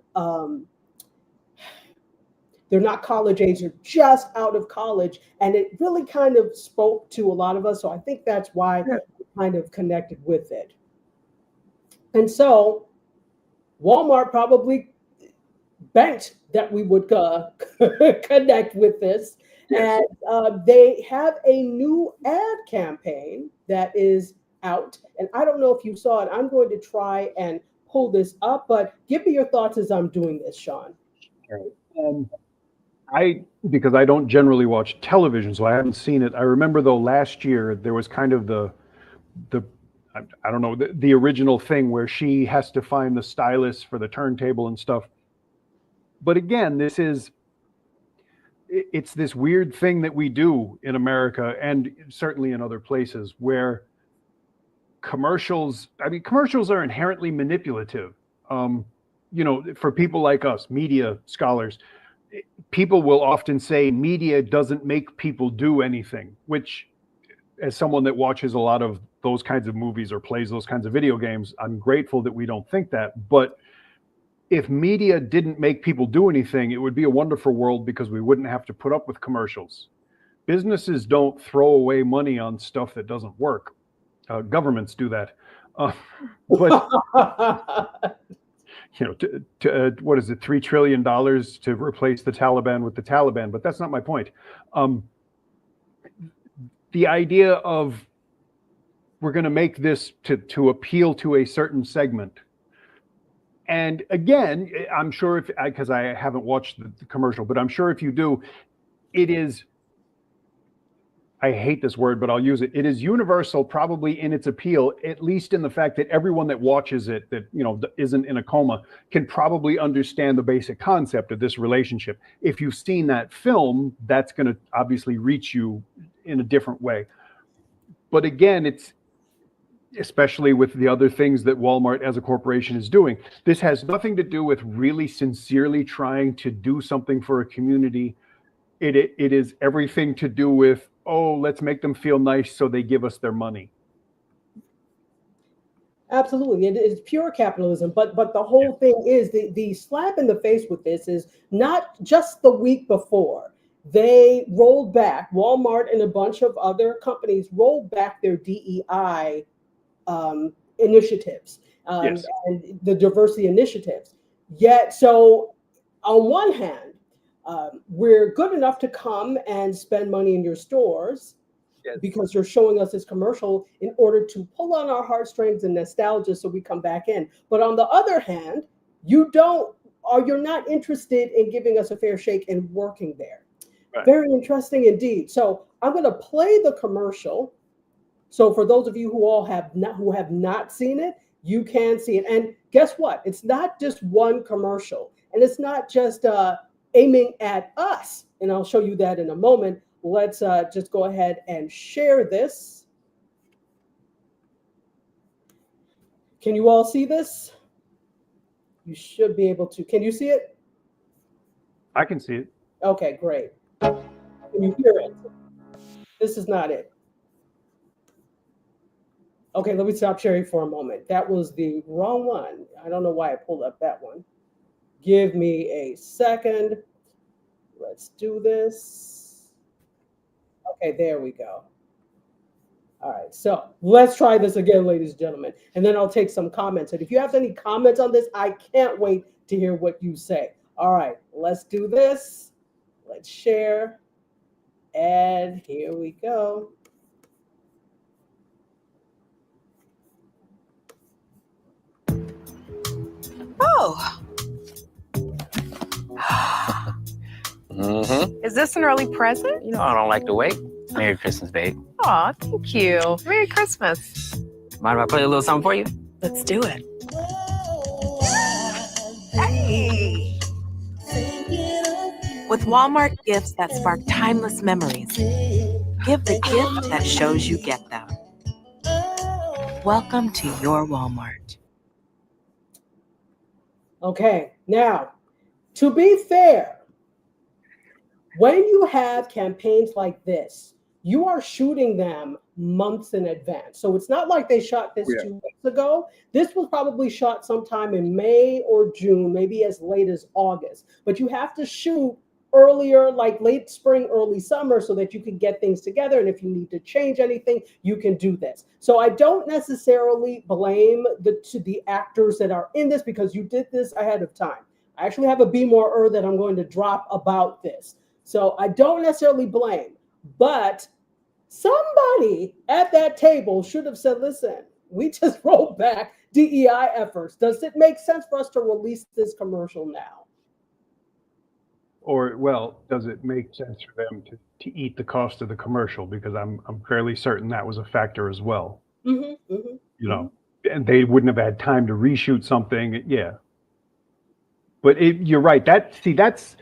They're not college age, they're just out of college. And it really kind of spoke to a lot of us. So I think that's why we kind of connected with it. And so Walmart probably banked that we would connect with this. Yes. And they have a new ad campaign that is out. And I don't know if you saw it. I'm going to try and pull this up, but give me your thoughts as I'm doing this, Sean. All right. Because I don't generally watch television, so I haven't seen it. I remember though last year there was kind of the I don't know, the original thing where she has to find the stylist for the turntable and stuff. But again, it's this weird thing that we do in America and certainly in other places where commercials are inherently manipulative. For people like us, media scholars, people will often say media doesn't make people do anything, which, as someone that watches a lot of those kinds of movies or plays those kinds of video games, I'm grateful that we don't think that. But if media didn't make people do anything, it would be a wonderful world because we wouldn't have to put up with commercials. Businesses don't throw away money on stuff that doesn't work. Governments do that. But what is it, $3 trillion to replace the Taliban with the Taliban? But that's not my point. The idea of we're going to make this to appeal to a certain segment. And again, I'm sure because I haven't watched the commercial, but I'm sure if you do, it is, I hate this word, but I'll use it. It is universal, probably in its appeal, at least in the fact that everyone that watches it, that isn't in a coma, can probably understand the basic concept of this relationship. If you've seen that film, that's going to obviously reach you in a different way. But again, it's especially with the other things that Walmart as a corporation is doing. This has nothing to do with really sincerely trying to do something for a community. It is everything to do with, let's make them feel nice so they give us their money. Absolutely. It is pure capitalism. But the whole thing is the slap in the face with this is not just the week before. They rolled back, Walmart and a bunch of other companies rolled back their DEI initiatives and the diversity initiatives. Yet, so on one hand, we're good enough to come and spend money in your stores because you're showing us this commercial in order to pull on our heartstrings and nostalgia so we come back in. But on the other hand, you're not interested in giving us a fair shake and working there. Right. Very interesting indeed. So I'm going to play the commercial. So for those of you who have not seen it, you can see it. And guess what? It's not just one commercial, and it's not just aiming at us. And I'll show you that in a moment. Let's just go ahead and share this. Can you all see this? You should be able to. Can you see it? I can see it. Okay, great. Can you hear it? This is not it. Okay, let me stop sharing for a moment. That was the wrong one. I don't know why I pulled up that one. Give me a second. Let's do this. Okay, there we go. All right, so let's try this again, ladies and gentlemen, and then I'll take some comments. And if you have any comments on this, I can't wait to hear what you say. All right, let's do this. Let's share. And here we go. Oh. Is this an early present? I don't like to wait. Merry Christmas, babe. Aw, thank you. Merry Christmas. Mind if I play a little something for you? Let's do it. Hey! With Walmart gifts that spark timeless memories, give the gift that shows you get them. Welcome to your Walmart. Okay, now, to be fair, when you have campaigns like this, you are shooting them months in advance. So it's not like they shot this 2 weeks ago. This was probably shot sometime in May or June, maybe as late as August. But you have to shoot earlier, like late spring, early summer, so that you can get things together. And if you need to change anything, you can do this. So I don't necessarily blame the actors that are in this, because you did this ahead of time. I actually have a Be More that I'm going to drop about this. So I don't necessarily blame, but somebody at that table should have said, listen, we just rolled back DEI efforts. Does it make sense for us to release this commercial now? Or, well, does it make sense for them to eat the cost of the commercial? Because I'm fairly certain that was a factor as well. You know, and they wouldn't have had time to reshoot something. Yeah. But you're right. That's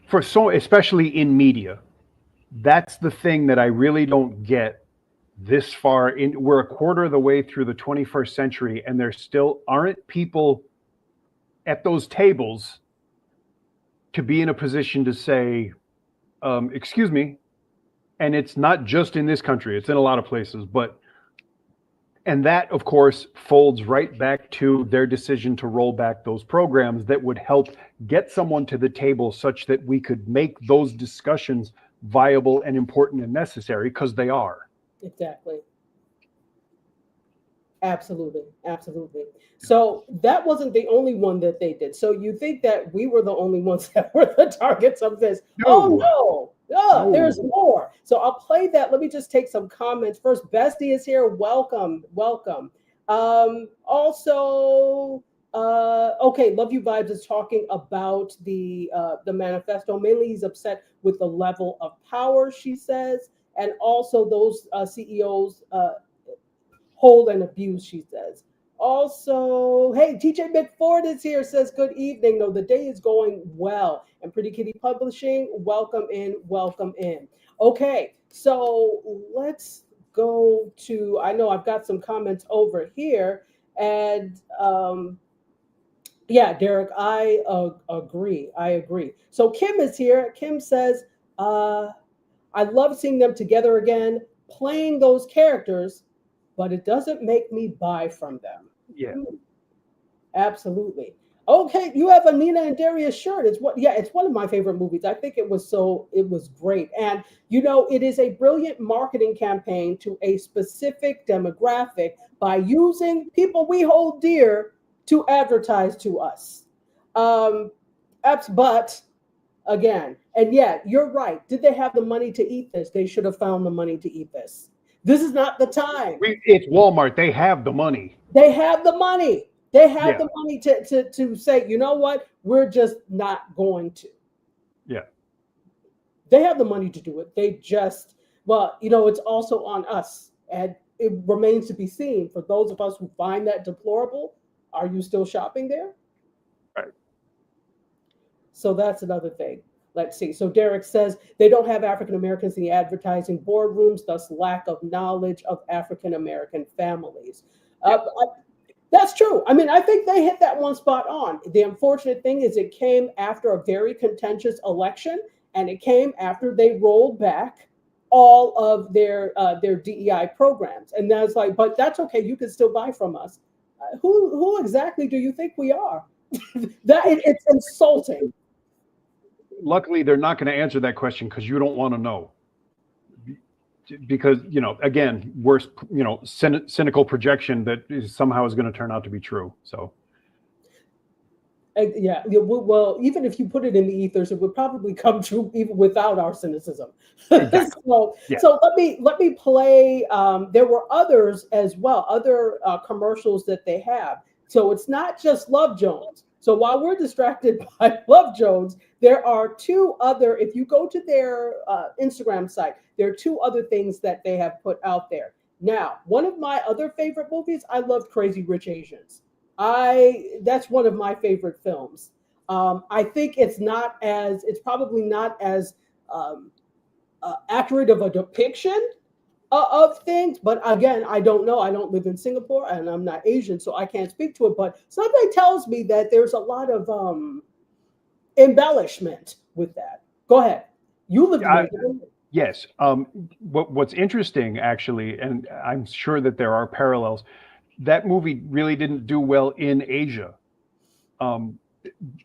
for especially in media, that's the thing that I really don't get this far in. We're a quarter of the way through the 21st century, and there still aren't people at those tables to be in a position to say, excuse me. And it's not just in this country, it's in a lot of places, and that, of course, folds right back to their decision to roll back those programs that would help get someone to the table such that we could make those discussions viable and important and necessary, because they are. Exactly. Absolutely. Absolutely. So that wasn't the only one that they did. So you think that we were the only ones that were the targets of this? No. Oh, no. There's more. So I'll play that. Let me just take some comments. First, Bestie is here. Welcome. Also, okay, Love You Vibes is talking about the manifesto. Mainly he's upset with the level of power, she says, and also those CEOs hold and abuse, she says. Also, hey, TJ McFord is here, says good evening. No, the day is going well. And Pretty Kitty Publishing, welcome in. Okay, so let's go to, I know I've got some comments over here. And yeah, Derek, I agree. So Kim is here. Kim says, I love seeing them together again, playing those characters, but it doesn't make me buy from them. Yeah. Absolutely. Okay, you have a Nina and Darius shirt. It's one of my favorite movies. I think it was great. And you know, it is a brilliant marketing campaign to a specific demographic by using people we hold dear to advertise to us. But again, and yet you're right. Did they have the money to eat this? They should have found the money to eat this. This is not the time. It's Walmart. They have the money. They have the money. They have the money to say, you know what? We're just not going to. Yeah. They have the money to do it. They just, well, you know, it's also on us. And it remains to be seen for those of us who find that deplorable. Are you still shopping there? Right. So that's another thing. Let's see. So Derek says they don't have African Americans in the advertising boardrooms, thus lack of knowledge of African American families. That's true. I mean, I think they hit that one spot on. The unfortunate thing is it came after a very contentious election, and it came after they rolled back all of their DEI programs. And that's like, but that's okay. You can still buy from us. Who exactly do you think we are? It's insulting. Luckily, they're not going to answer that question because you don't want to know. Because, you know, again, worst, you know, cynical projection that somehow is going to turn out to be true. So. Yeah, well, even if you put it in the ethers, it would probably come true even without our cynicism. Exactly. So let me play. There were others as well, other commercials that they have. So it's not just Love Jones. So while we're distracted by Love Jones, there are two other. If you go to their Instagram site, there are two other things that they have put out there. Now, one of my other favorite movies, I loved Crazy Rich Asians. That's one of my favorite films. I think it's probably not as accurate of a depiction of things, but again, I don't know. I don't live in Singapore and I'm not Asian, so I can't speak to it. But something tells me that there's a lot of embellishment with that. Go ahead. You live in Asia. Yes. What's interesting, actually, and I'm sure that there are parallels, that movie really didn't do well in Asia.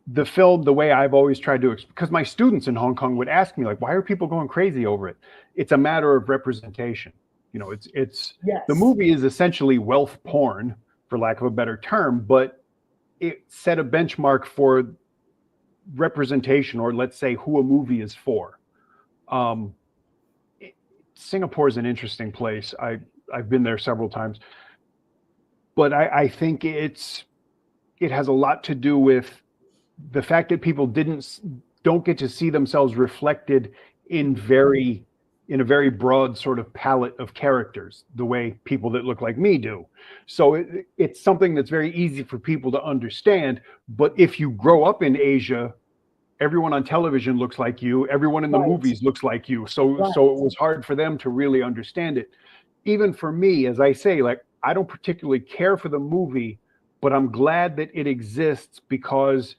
The film, the way I've always tried to, because my students in Hong Kong would ask me, like, why are people going crazy over it? It's a matter of representation. You know, it's Yes. The movie is essentially wealth porn, for lack of a better term, but it set a benchmark for representation, or let's say who a movie is for. Singapore is an interesting place. I've been there several times, but I think it has a lot to do with the fact that people don't get to see themselves reflected in a very broad sort of palette of characters, the way people that look like me do. So it's something that's very easy for people to understand. But if you grow up in Asia, everyone on television looks like you, everyone in the movies looks like you. So it was hard for them to really understand it. Even for me, as I say, like, I don't particularly care for the movie, but I'm glad that it exists because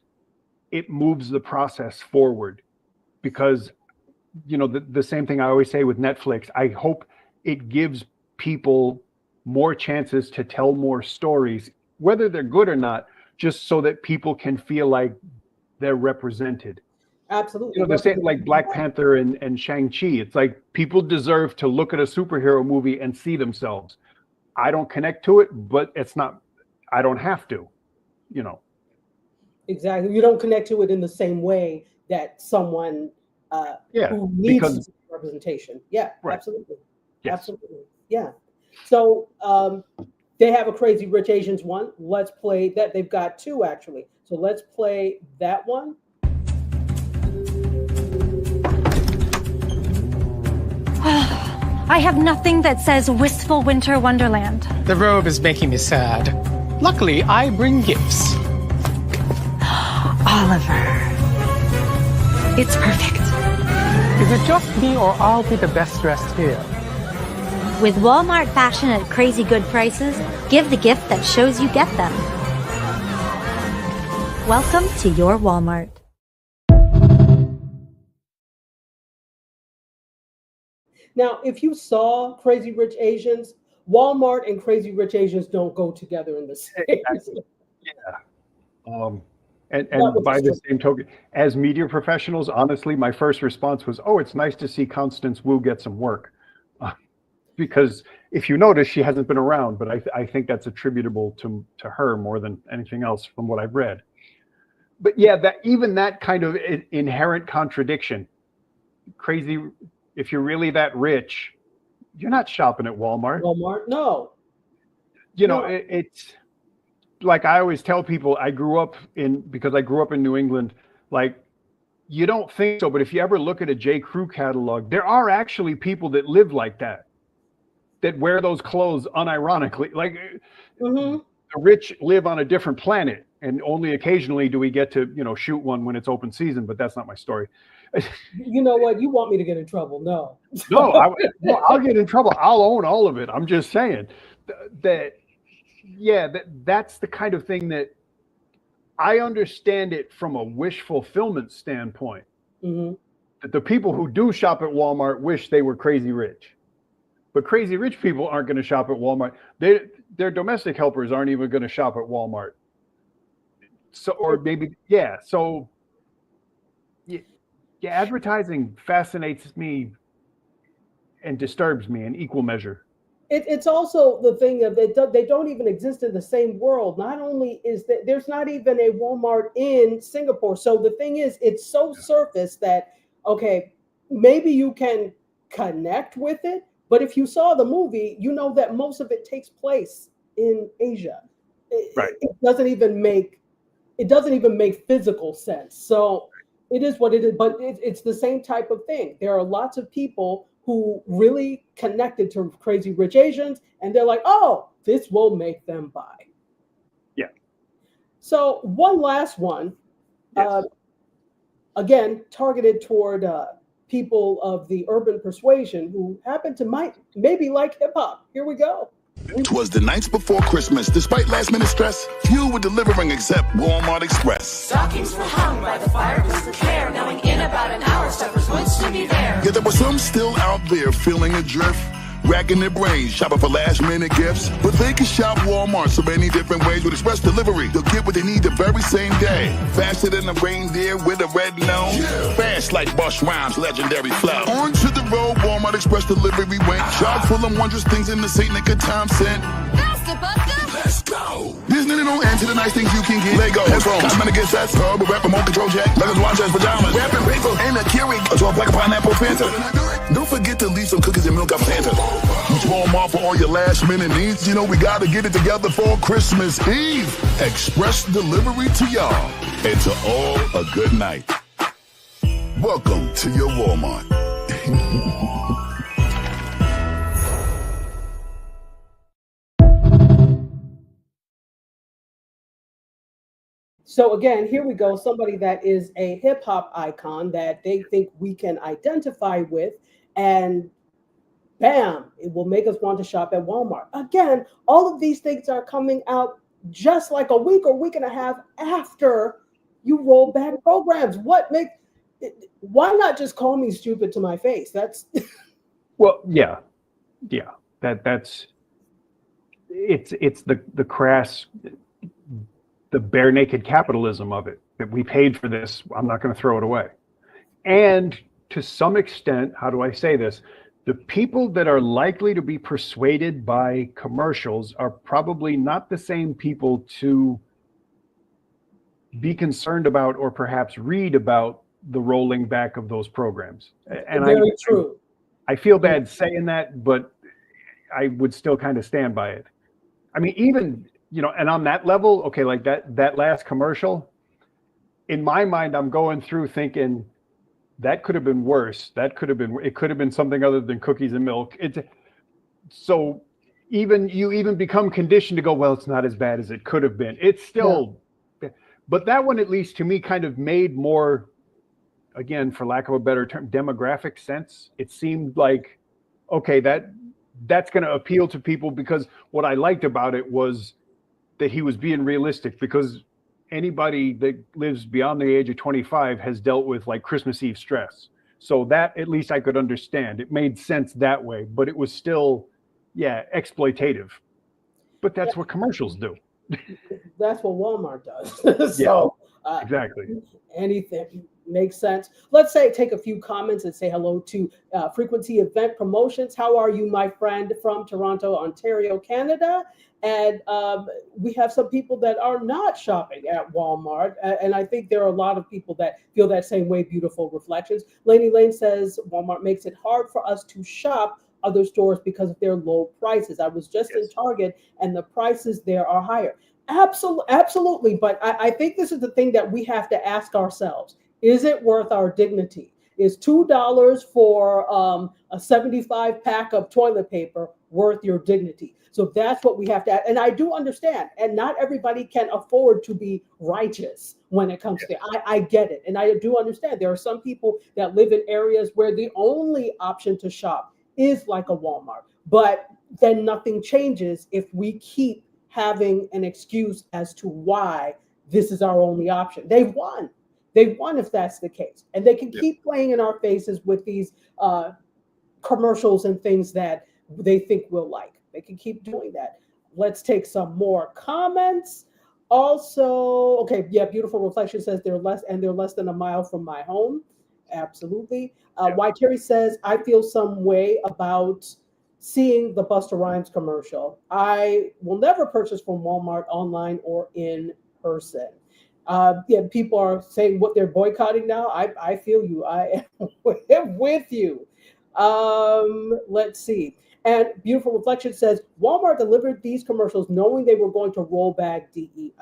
it moves the process forward. Because, you know, the same thing I always say with Netflix, I hope it gives people more chances to tell more stories, whether they're good or not, just so that people can feel like they're represented. Absolutely. You know, the same like Black Panther and Shang-Chi. It's like people deserve to look at a superhero movie and see themselves. I don't connect to it, but I don't have to, you know. Exactly. You don't connect to it in the same way that someone who needs representation. Yeah, right. Absolutely. Yes. Absolutely. Yeah. So they have a Crazy Rich Asians one. Let's play that. They've got two, actually. So let's play that one. I have nothing that says wistful winter wonderland. The robe is making me sad. Luckily, I bring gifts. Oliver. It's perfect. Is it just me or I'll be the best dressed here? With Walmart fashion at crazy good prices, give the gift that shows you get them. Welcome to your Walmart. Now, if you saw Crazy Rich Asians, Walmart and Crazy Rich Asians don't go together in the same. Exactly. Yeah. And by the same token, as media professionals, honestly, my first response was, "Oh, it's nice to see Constance Wu get some work," because if you notice, she hasn't been around. But I think that's attributable to her more than anything else from what I've read. But yeah, that kind of inherent contradiction, crazy. If you're really that rich, you're not shopping at Walmart. Walmart, no. You know, it's like I always tell people, because I grew up in New England, like, you don't think so, but if you ever look at a J. Crew catalog, there are actually people that live like that wear those clothes unironically. Like, the rich live on a different planet, and only occasionally do we get to, you know, shoot one when it's open season, but that's not my story. You know what? You want me to get in trouble? No. No, I'll get in trouble. I'll own all of it. I'm just saying that's the kind of thing that I understand it from a wish fulfillment standpoint. That the people who do shop at Walmart wish they were crazy rich. But crazy rich people aren't going to shop at Walmart. Their domestic helpers aren't even going to shop at Walmart. So, or maybe, yeah. So, yeah, advertising fascinates me and disturbs me in equal measure. It's also the thing of they don't even exist in the same world. Not only is that there's not even a Walmart in Singapore. So the thing is, it's so surface that, okay, maybe you can connect with it, but if you saw the movie, you know that most of it takes place in Asia. Right. It doesn't even make physical sense. So it is what it is, but it's the same type of thing. There are lots of people who really connected to Crazy Rich Asians, and they're like, oh, this will make them buy. Yeah. So one last one, Yes. again, targeted toward people of the urban persuasion who happen to maybe like hip hop. Here we go. 'Twas the nights before Christmas. Despite last minute stress, few were delivering except Walmart Express. Stockings were hung by the fireplace with care, knowing in about an hour stuffers would soon be there. Yet there were some still out there feeling adrift, racking their brains, shopping for last minute gifts. But they can shop Walmart so many different ways with express delivery. They'll get what they need the very same day. Faster than a reindeer with a red nose. Fast like Bush Rhymes' legendary flow. On to the road, Walmart Express delivery went. Chock full of wondrous things in the St. Nick of time sent. Faster, Buster! Let's go. There's no end to the nice things you can get. Legos, headphones, cosmetic gifts, sets, hub, a rap, remote control jack, leathers, watches, pajamas, wrapping paper, and a Keurig, a 12-pack of pineapple Fanta. Don't forget to leave some cookies and milk out for Santa. Use Walmart for all your last minute needs. You know we gotta get it together for Christmas Eve. Express delivery to y'all, and to all a good night. Welcome to your Walmart. So again, here we go. Somebody that is a hip hop icon that they think we can identify with, and bam, it will make us want to shop at Walmart. Again, all of these things are coming out just like a week or week and a half after you roll back programs. Why not just call me stupid to my face? That's Well, yeah. That's it's the crass, the bare naked capitalism of it, that we paid for this. I'm not going to throw it away. And to some extent, how do I say this? The people that are likely to be persuaded by commercials are probably not the same people to be concerned about or perhaps read about the rolling back of those programs. And very true. I feel bad saying that, but I would still kind of stand by it. I mean, even, and on that level, okay, like that last commercial, in my mind, I'm going through thinking that could have been worse. It could have been something other than cookies and milk. So you even become conditioned to go, well, it's not as bad as it could have been. It's still, but that one, at least to me, kind of made more, again, for lack of a better term, demographic sense. It seemed like, okay, that's going to appeal to people, because what I liked about it was that he was being realistic, because anybody that lives beyond the age of 25 has dealt with like Christmas Eve stress. So that at least I could understand. It made sense that way, but it was still, exploitative. But that's what commercials do. That's what Walmart does. So exactly. Anything makes sense. Let's take a few comments and say hello to Frequency Event Promotions. How are you, my friend, from Toronto, Ontario, Canada? And we have some people that are not shopping at Walmart. And I think there are a lot of people that feel that same way. Beautiful reflections. Laney Lane says Walmart makes it hard for us to shop other stores because of their low prices. I was just in Target and the prices there are higher. Absolutely. But I think this is the thing that we have to ask ourselves. Is it worth our dignity? Is $2 for a 75 pack of toilet paper worth your dignity? So that's what we have to ask. And I do understand. And not everybody can afford to be righteous when it comes to I get it. And I do understand. There are some people that live in areas where the only option to shop is like a Walmart. But then nothing changes if we keep having an excuse as to why this is our only option. They've won if that's the case. And they can keep playing in our faces with these commercials and things that they think we'll like. They can keep doing that. Let's take some more comments. Also, Beautiful Reflection says they're less than a mile from my home. Absolutely. Why Terry says, I feel some way about seeing the Busta Rhymes commercial. I will never purchase from Walmart online or in person. People are saying what they're boycotting now. I feel you. I am with you. Let's see. And Beautiful Reflection says, Walmart delivered these commercials knowing they were going to roll back DEI.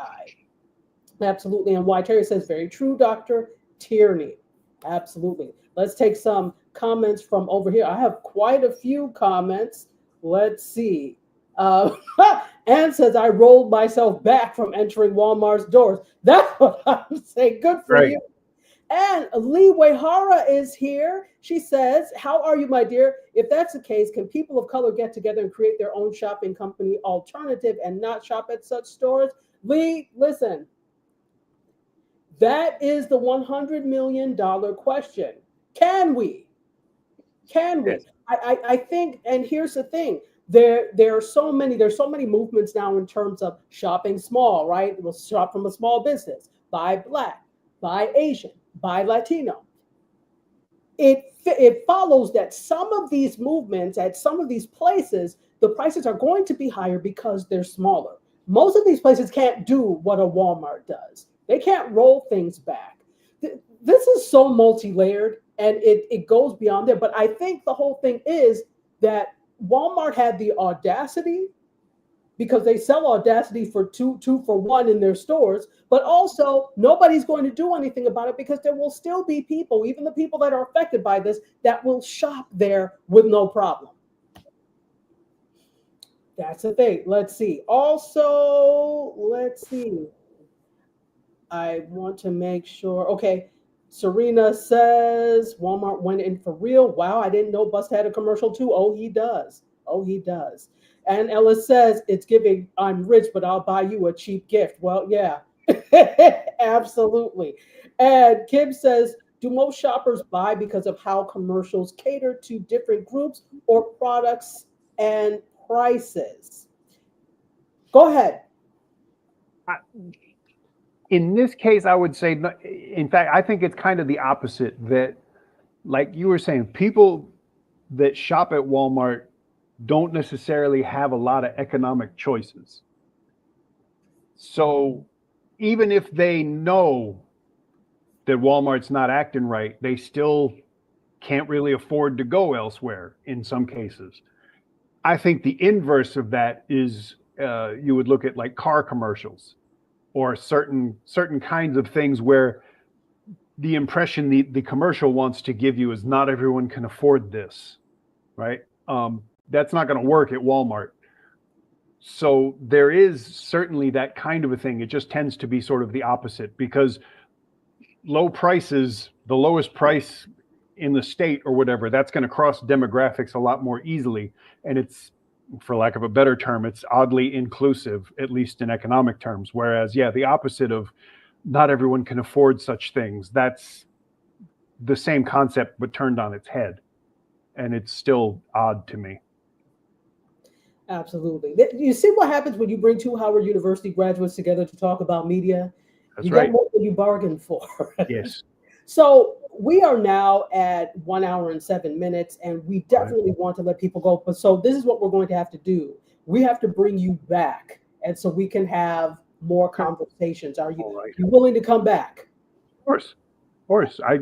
Absolutely. And Why Terry says, very true, Dr. Tierney. Absolutely. Let's take some comments from over here. I have quite a few comments. Let's see. Ann says, I rolled myself back from entering Walmart's doors. That's what I'm saying. Good for you. And Lee Wehara is here. She says, how are you, my dear? If that's the case, can people of color get together and create their own shopping company alternative and not shop at such stores? Lee, listen, that is the $100 million question. Can we? Can we? Yes. I think, and here's the thing, there's so many movements now in terms of shopping small, right? We'll shop from a small business, buy Black, buy Asian, buy Latino. It follows that some of these movements at some of these places, the prices are going to be higher because they're smaller. Most of these places can't do what a Walmart does. They can't roll things back. This is so multi-layered, and it goes beyond there. But I think the whole thing is that Walmart had the audacity, because they sell audacity for two for one in their stores, but also nobody's going to do anything about it because there will still be people, even the people that are affected by this, that will shop there with no problem. That's the thing. Let's see. Also, let's see. I want to make sure. Okay. Serena says Walmart went in for real. Wow, I didn't know Bust had a commercial too. Oh, he does. Oh, he does. And Ellis says it's giving, I'm rich, but I'll buy you a cheap gift. Well, yeah, absolutely. And Kim says, do most shoppers buy because of how commercials cater to different groups or products and prices? Go ahead. In this case, I would say, in fact, I think it's kind of the opposite, that, like you were saying, people that shop at Walmart don't necessarily have a lot of economic choices. So even if they know that Walmart's not acting right, they still can't really afford to go elsewhere in some cases. I think the inverse of that is you would look at like car commercials or certain kinds of things where the impression the commercial wants to give you is not everyone can afford this, right? That's not going to work at Walmart. So there is certainly that kind of a thing. It just tends to be sort of the opposite, because low prices, the lowest price in the state or whatever, that's going to cross demographics a lot more easily. And it's, for lack of a better term, it's oddly inclusive, at least in economic terms. Whereas, yeah, the opposite of not everyone can afford such things, that's the same concept but turned on its head. And it's still odd to me. Absolutely. You see what happens when you bring two Howard University graduates together to talk about media? That's you right. get more than you bargained for. Yes. So we are now at 1 hour and 7 minutes, and we definitely want to let people go. But so this is what we're going to have to do. We have to bring you back, and so we can have more conversations. Are you, you willing to come back? Of course. Of course. I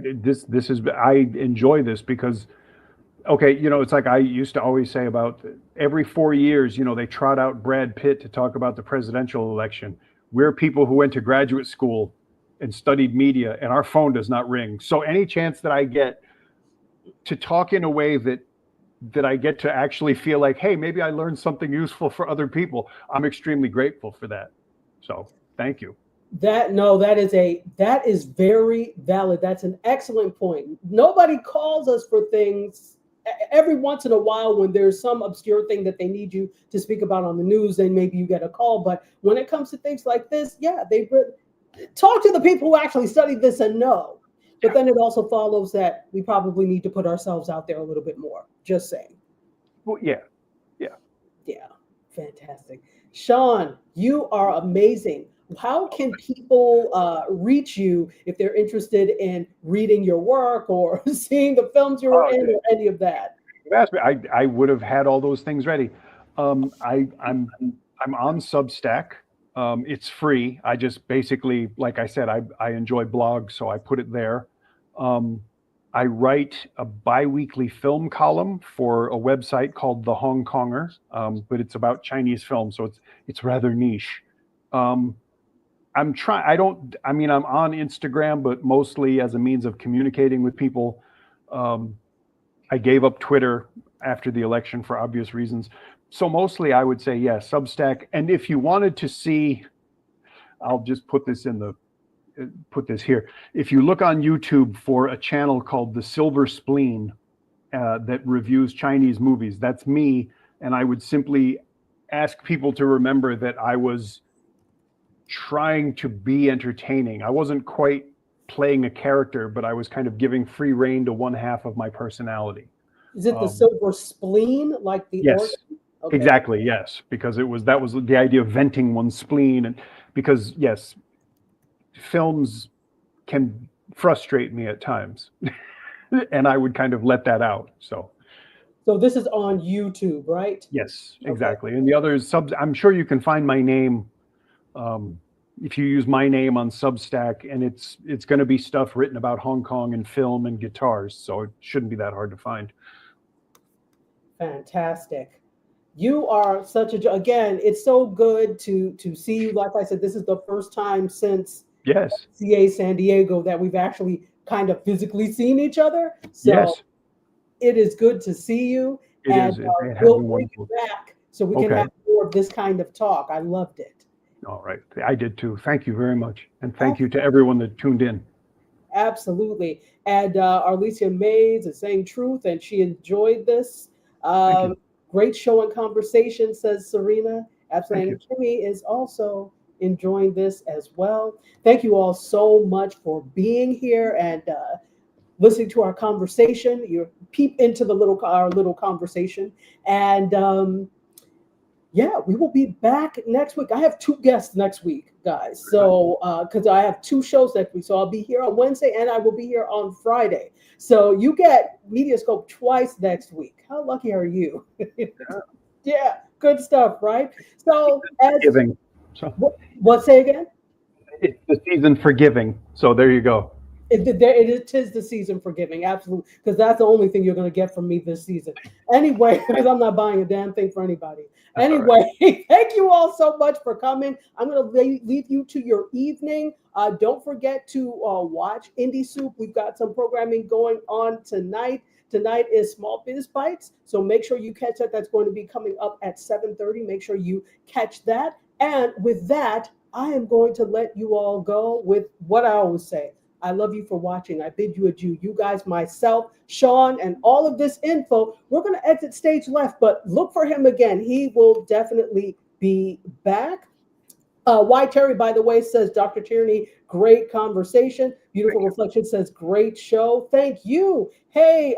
enjoy this because, okay, you know, it's like I used to always say about every 4 years, you know, they trot out Brad Pitt to talk about the presidential election. We're people who went to graduate school and studied media, and our phone does not ring. So any chance that I get to talk in a way that I get to actually feel like, hey, maybe I learned something useful for other people, I'm extremely grateful for that. So thank you. That is very valid. That's an excellent point. Nobody calls us for things. Every once in a while, when there's some obscure thing that they need you to speak about on the news, then maybe you get a call. But when it comes to things like this, yeah, they talk to the people who actually studied this and know. But then it also follows that we probably need to put ourselves out there a little bit more. Just saying. Well, yeah. Fantastic. Sean, you are amazing. How can people reach you if they're interested in reading your work or seeing the films you're in or any of that? I would have had all those things ready. I'm on Substack. It's free. I just basically, like I said, I enjoy blogs, so I put it there. I write a bi-weekly film column for a website called The Hong Konger, but it's about Chinese film, so it's rather niche. I'm on Instagram, but mostly as a means of communicating with people. I gave up Twitter after the election for obvious reasons. So mostly I would say, yes, Substack. And if you wanted to see, I'll just put this here. If you look on YouTube for a channel called The Silver Spleen that reviews Chinese movies, that's me. And I would simply ask people to remember that I was trying to be entertaining. I wasn't quite playing a character, but I was kind of giving free rein to one half of my personality. Is it the Silver Spleen, like the yes, organ? Okay. Exactly, yes, because that was the idea of venting one's spleen, and because yes, films can frustrate me at times, and I would kind of let that out. So this is on YouTube, right? Yes, exactly. Okay. And the others, I'm sure you can find my name if you use my name on Substack, and it's going to be stuff written about Hong Kong and film and guitars, so it shouldn't be that hard to find. Fantastic. You are such a, again, it's so good to see you. Like I said, this is the first time since CA San Diego that we've actually kind of physically seen each other. So it is good to see you. We'll bring you back so we can have more of this kind of talk. I loved it. All right. I did too. Thank you very much. And thank you to everyone that tuned in. Absolutely. And Arlesia Mays is saying truth, and she enjoyed this. Great show and conversation, says Serena. Absolutely. And Kimmy is also enjoying this as well. Thank you all so much for being here and listening to our conversation. You peep into our little conversation. And we will be back next week. I have 2 guests next week, guys. So because I have 2 shows next week. So I'll be here on Wednesday and I will be here on Friday. So you get MediaScope twice next week. How lucky are you? Yeah, good stuff, right? So giving. So what say again? It's the season for giving. So there you go. It is the season for giving, absolutely, because that's the only thing you're going to get from me this season. Anyway, because I'm not buying a damn thing for anybody. Anyway, thank you all so much for coming. I'm going to leave you to your evening. Don't forget to watch Indie Soup. We've got some programming going on tonight. Tonight is Small Biz Bites, so make sure you catch that. That's going to be coming up at 7:30. Make sure you catch that. And with that, I am going to let you all go with what I always say. I love you for watching. I bid you adieu. You guys, myself, Sean, and all of this info, we're going to exit stage left, but look for him again. He will definitely be back. Y. Terry, by the way, says, Dr. Tierney, great conversation. Beautiful Reflection says, great show. Thank you. Hey,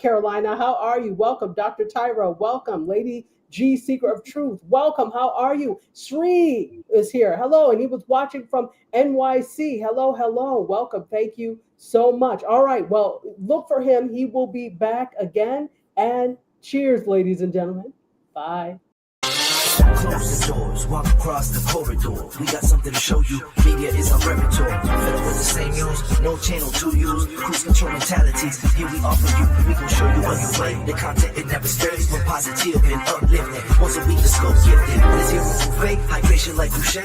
Carolina, how are you? Welcome. Dr. Tyra, welcome. Lady G, Seeker of Truth, welcome. How are you? Sri is here. Hello. And he was watching from NYC. Hello, hello. Welcome. Thank you so much. All right. Well, look for him. He will be back again. And cheers, ladies and gentlemen. Bye. Close the doors, walk across the corridor. We got something to show you. Media is our repertoire. Fed up with the same news, no channel to use. Cruise control mentalities. Here we offer you. We gon' show you on your way. The content it never stays, but positive and uplifting. Once a week, the scope gifted. There's zero for fake, hydration like Boucher.